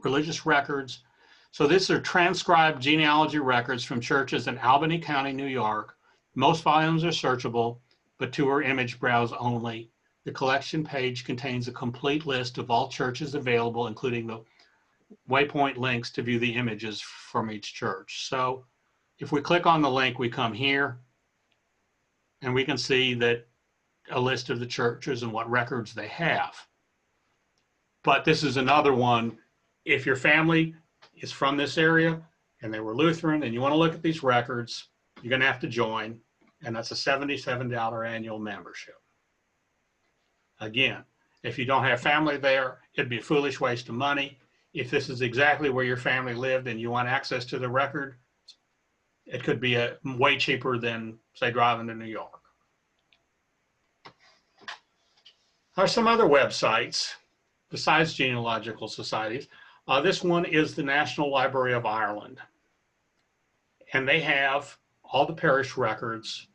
religious records. So these are transcribed genealogy records from churches in Albany County, New York. Most volumes are searchable, but 2 are image browse only. The collection page contains a complete list of all churches available, including the waypoint links to view the images from each church. So if we click on the link, we come here and we can see that a list of the churches and what records they have. But this is another one. If your family is from this area and they were Lutheran and you want to look at these records, you're going to have to join, and that's a $77 annual membership. Again, if you don't have family there, it'd be a foolish waste of money. If this is exactly where your family lived and you want access to the record, it could be way cheaper than, say, driving to New York. There are some other websites besides genealogical societies. This one is the National Library of Ireland. And they have all the parish records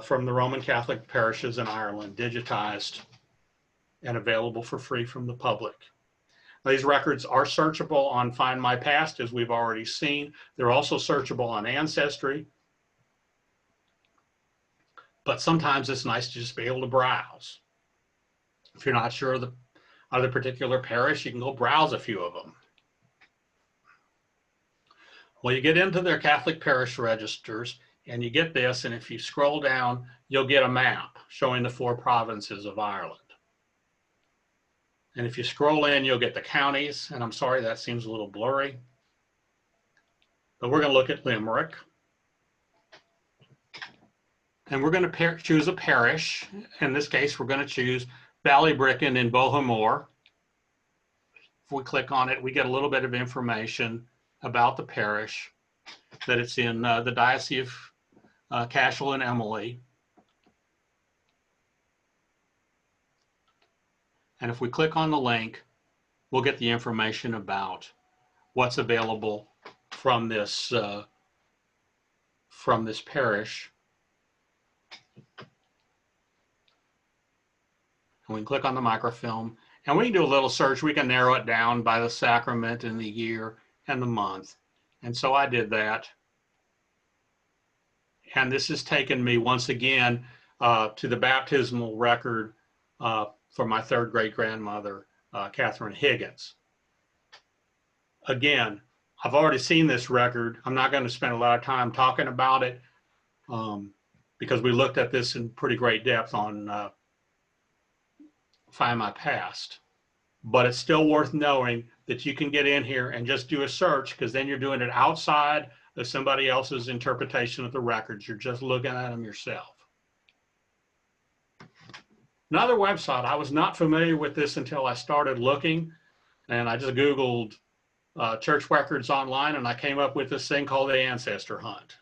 from the Roman Catholic parishes in Ireland digitized and available for free from the public. These records are searchable on FindMyPast, as we've already seen. They're also searchable on Ancestry. But sometimes it's nice to just be able to browse. If you're not sure of the particular parish, you can go browse a few of them. Well, you get into their Catholic parish registers and you get this, and if you scroll down, you'll get a map showing the 4 provinces of Ireland. And if you scroll in, you'll get the counties, and I'm sorry that seems a little blurry. But we're going to look at Limerick. And we're going to choose a parish. In this case, we're going to choose Ballybricken in Bohemore. If we click on it, we get a little bit of information about the parish, that it's in the Diocese of Cashel and Emily. And if we click on the link, we'll get the information about what's available from this parish. And we can click on the microfilm, and we can do a little search. We can narrow it down by the sacrament and the year and the month. And so I did that. And this has taken me once again to the baptismal record for my 3rd great-grandmother, Catherine Higgins. Again, I've already seen this record. I'm not going to spend a lot of time talking about it because we looked at this in pretty great depth on FindMyPast. But it's still worth knowing that you can get in here and just do a search, because then you're doing it outside of somebody else's interpretation of the records. You're just looking at them yourself. Another website, I was not familiar with this until I started looking, and I just Googled church records online, and I came up with this thing called the Ancestor Hunt.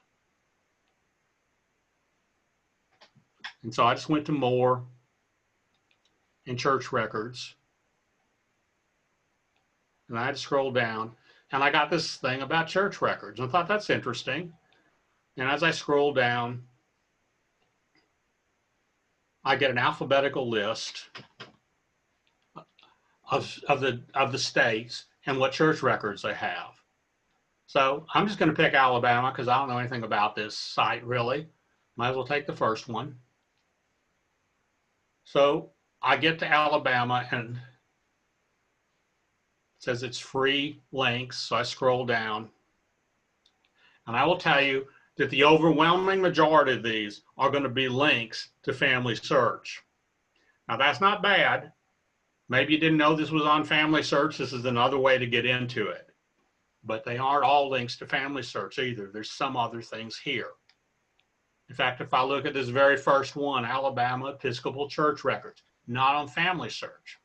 And so I just went to More in church records, and I had to scroll down, and I got this thing about church records. I thought that's interesting. And as I scroll down, I get an alphabetical list of the states and what church records they have. So I'm just going to pick Alabama because I don't know anything about this site really. Might as well take the first one. So I get to Alabama and it says it's free links. So I scroll down, and I will tell you that the overwhelming majority of these are going to be links to FamilySearch. Now that's not bad. Maybe you didn't know this was on FamilySearch. This is another way to get into it. But they aren't all links to FamilySearch either. There's some other things here. In fact, if I look at this very first one, Alabama Episcopal Church Records, not on FamilySearch.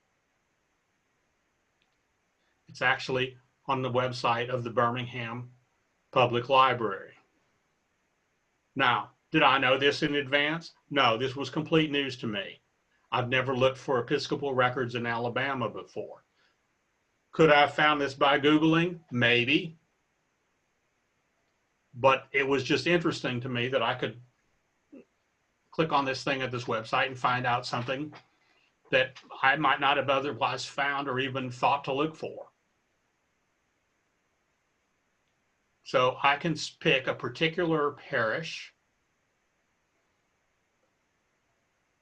It's actually on the website of the Birmingham Public Library. Now, did I know this in advance? No, this was complete news to me. I've never looked for Episcopal records in Alabama before. Could I have found this by Googling? Maybe. But it was just interesting to me that I could click on this thing at this website and find out something that I might not have otherwise found or even thought to look for. So I can pick a particular parish,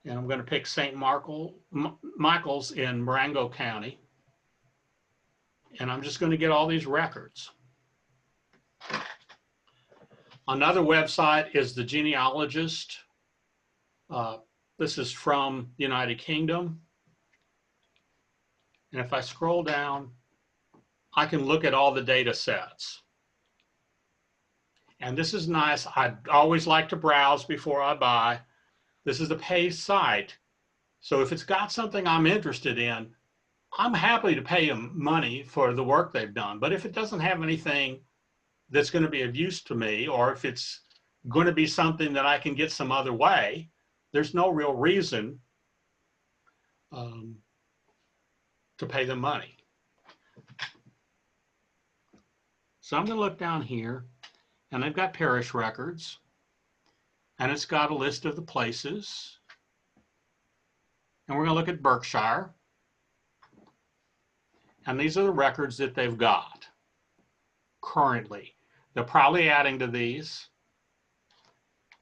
and I'm going to pick St. Michael's in Marengo County. And I'm just going to get all these records. Another website is the genealogist. This is from the United Kingdom. And if I scroll down, I can look at all the data sets. And this is nice. I always like to browse before I buy. This is a paid site. So if it's got something I'm interested in, I'm happy to pay them money for the work they've done. But if it doesn't have anything that's going to be of use to me, or if it's going to be something that I can get some other way, there's no real reason to pay them money. So I'm going to look down here, and I've got parish records, and it's got a list of the places. And we're going to look at Berkshire. And these are the records that they've got currently. They're probably adding to these.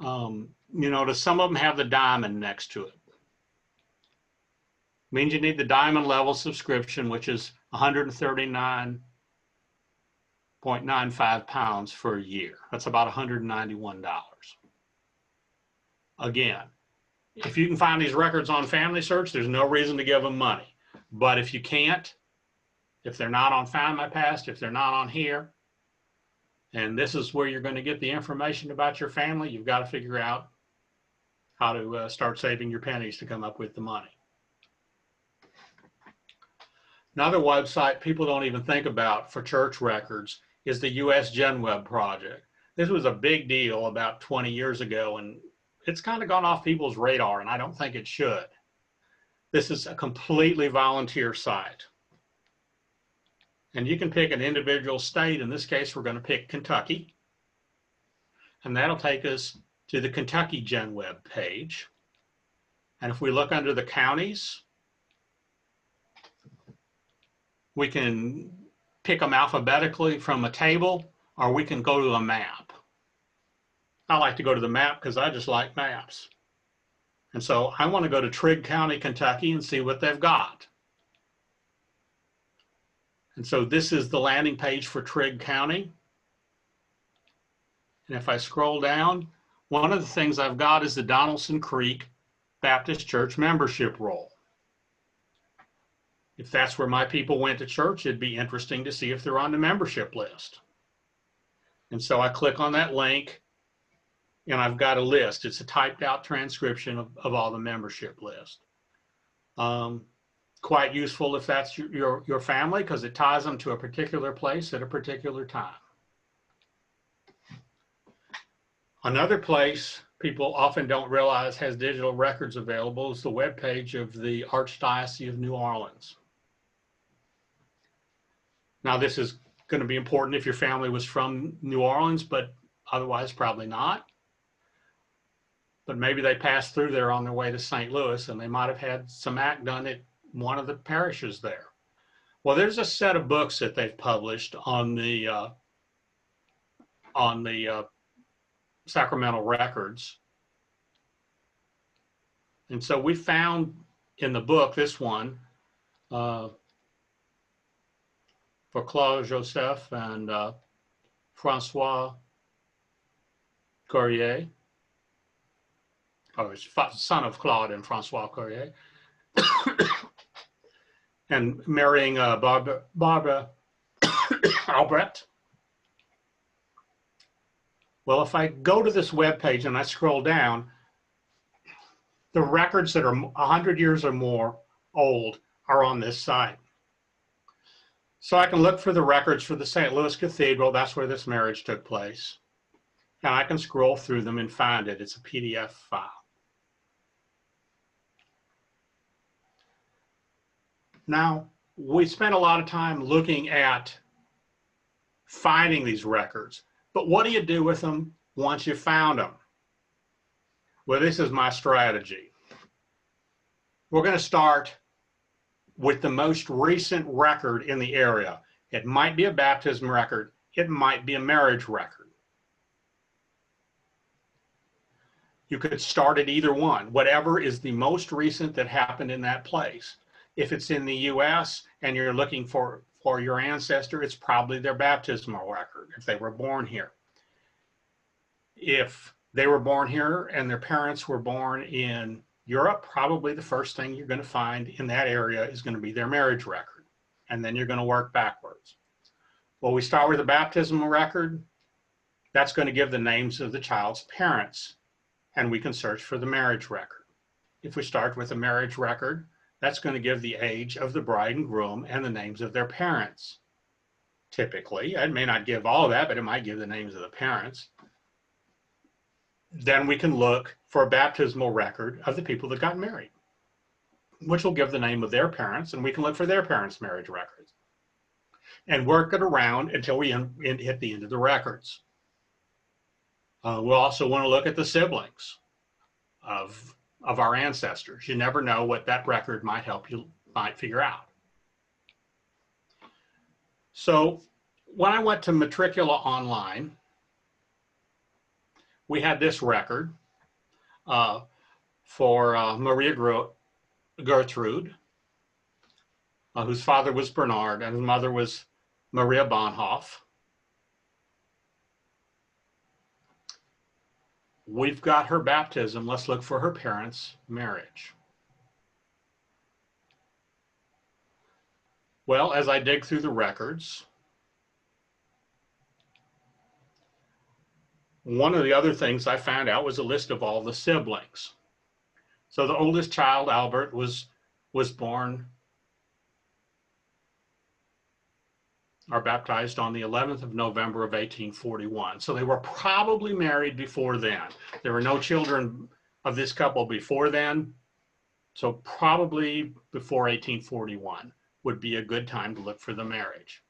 You notice some of them have the diamond next to it. Means you need the diamond level subscription, which is 139.95 pounds for a year. That's about $191. Again, if you can find these records on FamilySearch, there's no reason to give them money. But if you can't, if they're not on FindMyPast, if they're not on here, and this is where you're going to get the information about your family, you've got to figure out how to start saving your pennies to come up with the money. Another website people don't even think about for church records is the US GenWeb project. This was a big deal about 20 years ago, and it's kind of gone off people's radar, and I don't think it should. This is a completely volunteer site. And you can pick an individual state. In this case, we're going to pick Kentucky. And that'll take us to the Kentucky GenWeb page. And if we look under the counties, we can pick them alphabetically from a table, or we can go to a map. I like to go to the map because I just like maps. And so I want to go to Trigg County, Kentucky, and see what they've got. And so this is the landing page for Trigg County. And if I scroll down, one of the things I've got is the Donaldson Creek Baptist Church membership roll. If that's where my people went to church, it'd be interesting to see if they're on the membership list. And so I click on that link, and I've got a list. It's a typed out transcription of all the membership list. Quite useful if that's your family, because it ties them to a particular place at a particular time. Another place people often don't realize has digital records available is the webpage of the Archdiocese of New Orleans. Now, this is going to be important if your family was from New Orleans, but otherwise probably not. But maybe they passed through there on their way to St. Louis, and they might have had some act done at one of the parishes there. Well, there's a set of books that they've published on the sacramental records. And so we found in the book, this one, for Claude Joseph and Francois Courier. Oh, it's son of Claude and Francois Courier. And marrying Barbara Albrecht. Well, if I go to this webpage and I scroll down, the records that are 100 years or more old are on this site. So I can look for the records for the St. Louis Cathedral. That's where this marriage took place. And I can scroll through them and find it. It's a PDF file. Now, we spent a lot of time looking at finding these records, but what do you do with them once you found them? Well, this is my strategy. We're going to start with the most recent record in the area. It might be a baptism record. It might be a marriage record. You could start at either one, whatever is the most recent that happened in that place. If it's in the US and you're looking for for your ancestor, it's probably their baptismal record if they were born here. If they were born here and their parents were born in Europe, probably the first thing you're going to find in that area is going to be their marriage record. And then you're going to work backwards. Well, we start with a baptismal record. That's going to give the names of the child's parents. And we can search for the marriage record. If we start with a marriage record, that's going to give the age of the bride and groom and the names of their parents. Typically, it may not give all of that, but it might give the names of the parents. Then we can look for a baptismal record of the people that got married, which will give the name of their parents, and we can look for their parents' marriage records and work it around until we hit the end of the records. We'll also want to look at the siblings of our ancestors. You never know what that record might help you figure out. So when I went to Matricula Online, we had this record for Maria Gertrude, whose father was Bernard and his mother was Maria Bonhoff. We've got her baptism. Let's look for her parents' marriage. Well, as I dig through the records, one of the other things I found out was a list of all the siblings. So the oldest child, Albert, was born or baptized on the 11th of November of 1841. So they were probably married before then. There were no children of this couple before then. So probably before 1841 would be a good time to look for the marriage.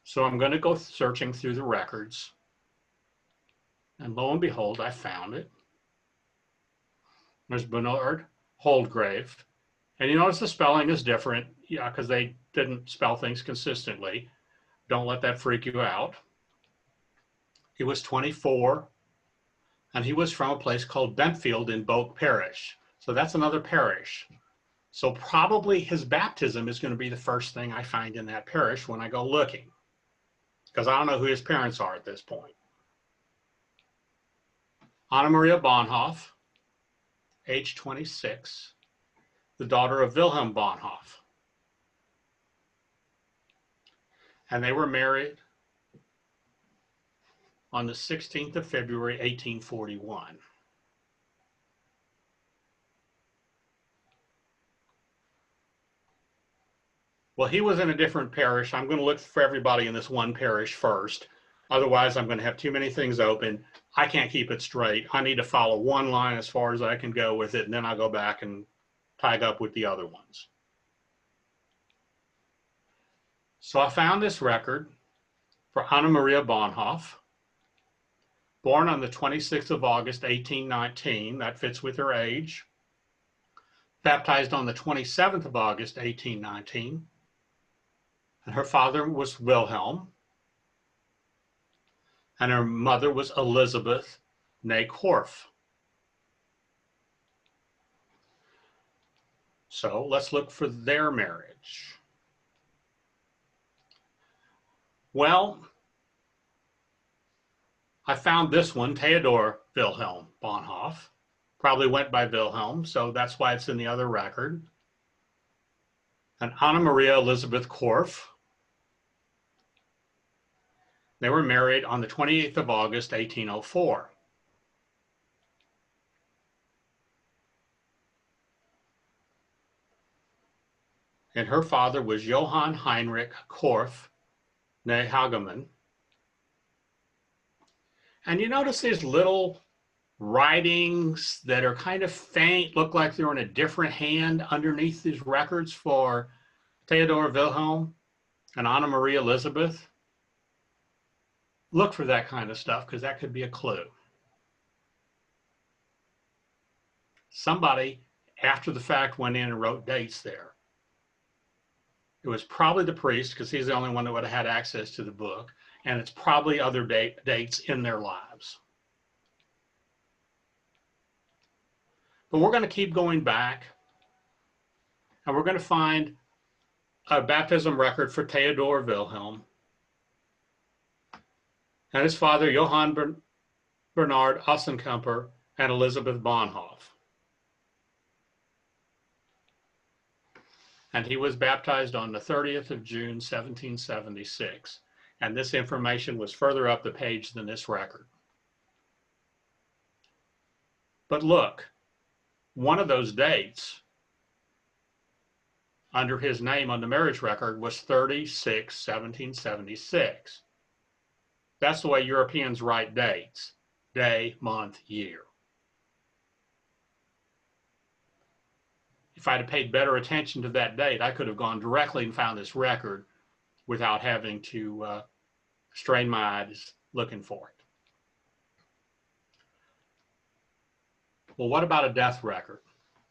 So I'm going to go searching through the records. And lo and behold, I found it. There's Bernard Holdgrave. And you notice the spelling is different, yeah, because they didn't spell things consistently. Don't let that freak you out. He was 24, and he was from a place called Bentfield in Boak Parish. So that's another parish. So probably his baptism is going to be the first thing I find in that parish when I go looking, because I don't know who his parents are at this point. Anna Maria Bonhoff, age 26. The daughter of Wilhelm Bonhoff. And they were married on the 16th of February, 1841. Well, he was in a different parish. I'm going to look for everybody in this one parish first. Otherwise, I'm going to have too many things open. I can't keep it straight. I need to follow one line as far as I can go with it, and then I'll go back and tied up with the other ones. So I found this record for Anna Maria Bonhoff, born on the 26th of August, 1819. That fits with her age. Baptized on the 27th of August, 1819. And her father was Wilhelm. And her mother was Elizabeth, née Korff. So let's look for their marriage. Well, I found this one, Theodor Wilhelm Bonhoff. Probably went by Wilhelm, so that's why it's in the other record. And Anna Maria Elizabeth Korff. They were married on the 28th of August, 1804. And her father was Johann Heinrich Korff, née Hagemann. And you notice these little writings that are kind of faint, look like they're in a different hand underneath these records for Theodor Wilhelm and Anna Maria Elizabeth. Look for that kind of stuff, because that could be a clue. Somebody after the fact went in and wrote dates there. It was probably the priest, because he's the only one that would have had access to the book, and it's probably other dates in their lives. But we're going to keep going back And we're going to find a baptism record for Theodor Wilhelm and his father, Johann Bernard Ossenkemper and Elizabeth Bonhoff. And he was baptized on the 30th of June, 1776. And this information was further up the page than this record. But look, one of those dates under his name on the marriage record was 30/6/1776. That's the way Europeans write dates: day, month, year. If I'd have paid better attention to that date, I could have gone directly and found this record without having to strain my eyes looking for it. Well, what about a death record?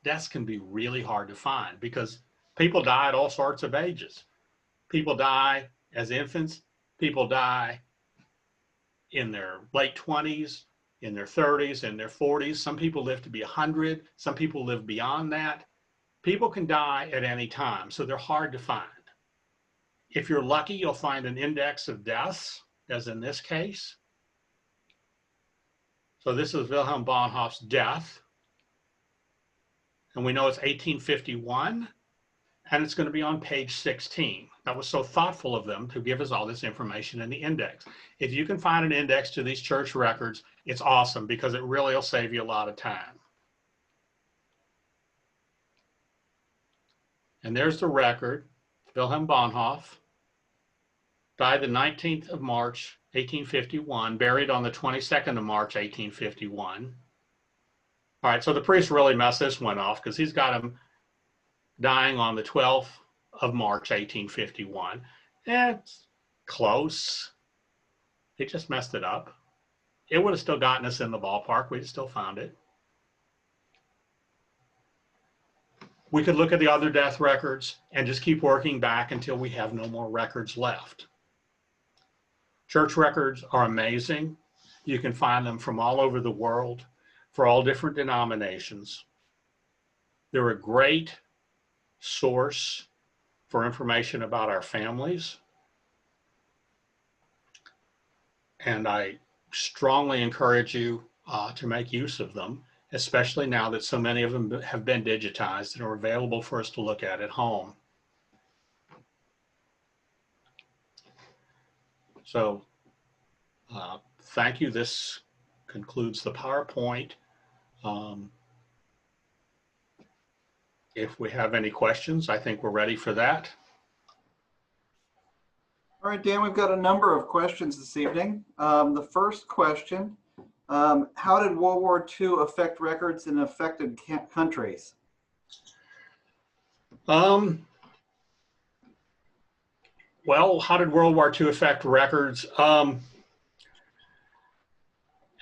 Deaths can be really hard to find because people die at all sorts of ages. People die as infants. People die in their late 20s, in their 30s, in their 40s. Some people live to be 100. Some people live beyond that. People can die at any time, so they're hard to find. If you're lucky, you'll find an index of deaths, as in this case. So this is Wilhelm Bonhoeff's death. And we know it's 1851, and it's going to be on page 16. That was so thoughtful of them to give us all this information in the index. If you can find an index to these church records, it's awesome because it really will save you a lot of time. And there's the record. Wilhelm Bonhoff died the 19th of March, 1851, buried on the 22nd of March, 1851. All right, so the priest really messed this one off because he's got him dying on the 12th of March, 1851. It's close. He just messed it up. It would have still gotten us in the ballpark. We'd still found it. We could look at the other death records and just keep working back until we have no more records left. Church records are amazing. You can find them from all over the world for all different denominations. They're a great source for information about our families. And I strongly encourage you to make use of them, especially now that so many of them have been digitized and are available for us to look at home. So thank you. This concludes the PowerPoint. If we have any questions, I think we're ready for that. All right, Dan, we've got a number of questions this evening. The first question, how did World War II affect records in affected countries? Well, how did World War II affect records?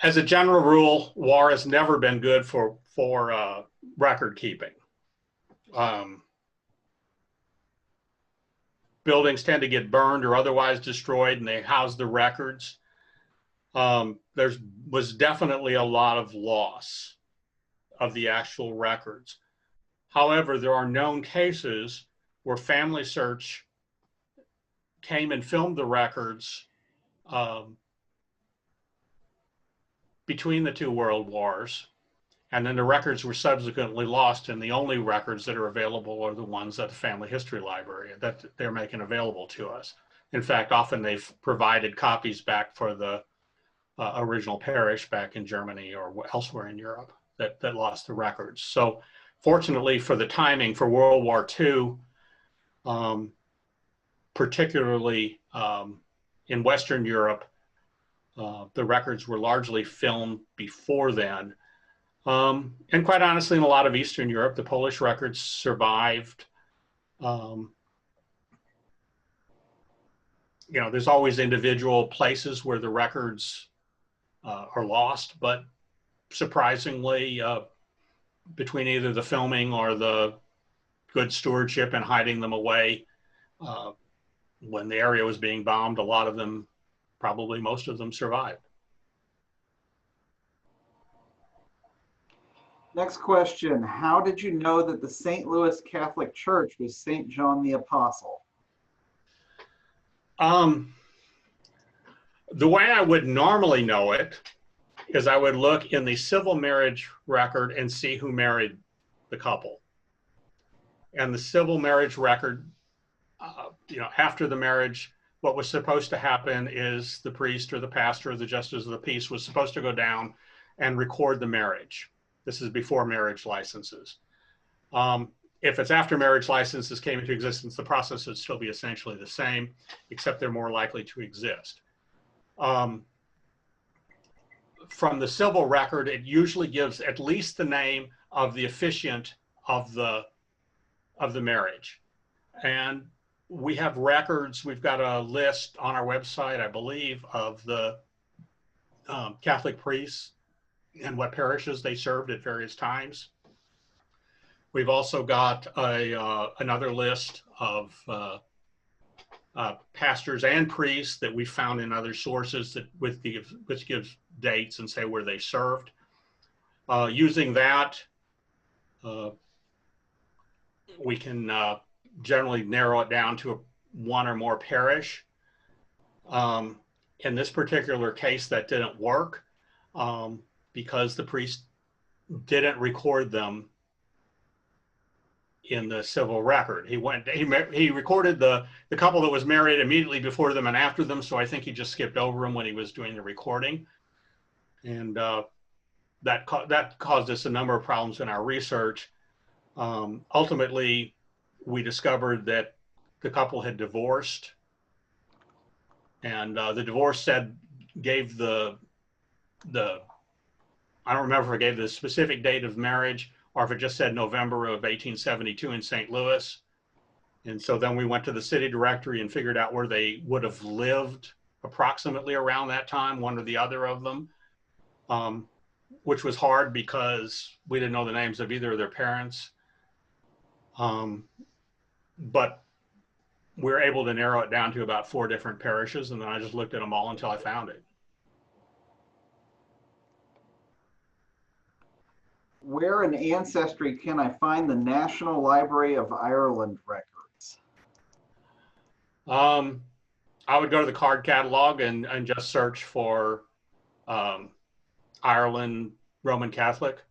As a general rule, war has never been good for record keeping. Buildings tend to get burned or otherwise destroyed, and they house the records. There was definitely a lot of loss of the actual records. However, there are known cases where FamilySearch came and filmed the records between the two world wars, and then the records were subsequently lost, and the only records that are available are the ones at the Family History Library that they're making available to us. In fact, often they've provided copies back for the original parish back in Germany or elsewhere in Europe that lost the records. So fortunately for the timing for World War II, particularly in Western Europe, the records were largely filmed before then. And quite honestly, in a lot of Eastern Europe, the Polish records survived. You know, there's always individual places where the records are lost, but surprisingly, between either the filming or the good stewardship and hiding them away, when the area was being bombed, a lot of them, probably most of them, survived. Next question. How did you know that the St. Louis Catholic Church was St. John the Apostle? The way I would normally know it is I would look in the civil marriage record and see who married the couple. And the civil marriage record, after the marriage, what was supposed to happen is the priest or the pastor or the justice of the peace was supposed to go down and record the marriage. This is before marriage licenses. If it's after marriage licenses came into existence, the process would still be essentially the same, except they're more likely to exist. From the civil record, it usually gives at least the name of the officiant of the marriage. And we have records. We've got a list on our website, I believe, of the Catholic priests and what parishes they served at various times. We've also got another list of pastors and priests that we found in other sources which gives dates and say where they served. Using that, we can generally narrow it down to one or more parish. In this particular case, that didn't work because the priest didn't record them in the civil record. He recorded the couple that was married immediately before them and after them, so I think he just skipped over them when he was doing the recording. And that caused us a number of problems in our research. Ultimately, we discovered that the couple had divorced, and the divorce gave the I don't remember if it gave the specific date of marriage or if it just said November of 1872 in St. Louis. And so then we went to the city directory and figured out where they would have lived approximately around that time, one or the other of them, which was hard because we didn't know the names of either of their parents. But we were able to narrow it down to about 4 different parishes, and then I just looked at them all until I found it. Where in Ancestry can I find the National Library of Ireland records? I would go to the card catalog and just search for Ireland Roman Catholic.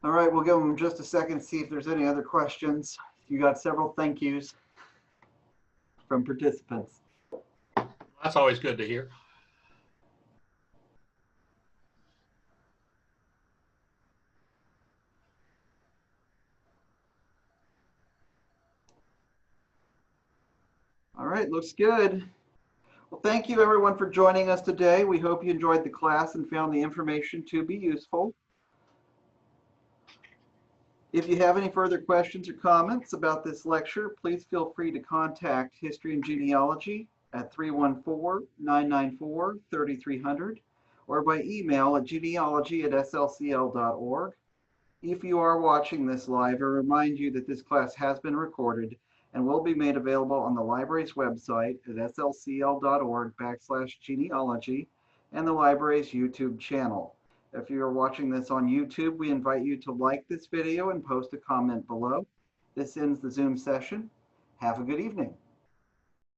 All right, we'll give them just a second to see if there's any other questions. You got several thank yous from participants. That's always good to hear. All right, looks good. Well, thank you everyone for joining us today. We hope you enjoyed the class and found the information to be useful. If you have any further questions or comments about this lecture, please feel free to contact History and Genealogy at 314-994-3300 or by email at genealogy@slcl.org. If you are watching this live, I remind you that this class has been recorded and will be made available on the library's website at slcl.org/genealogy and the library's YouTube channel. If you are watching this on YouTube, we invite you to like this video and post a comment below. This ends the Zoom session. Have a good evening.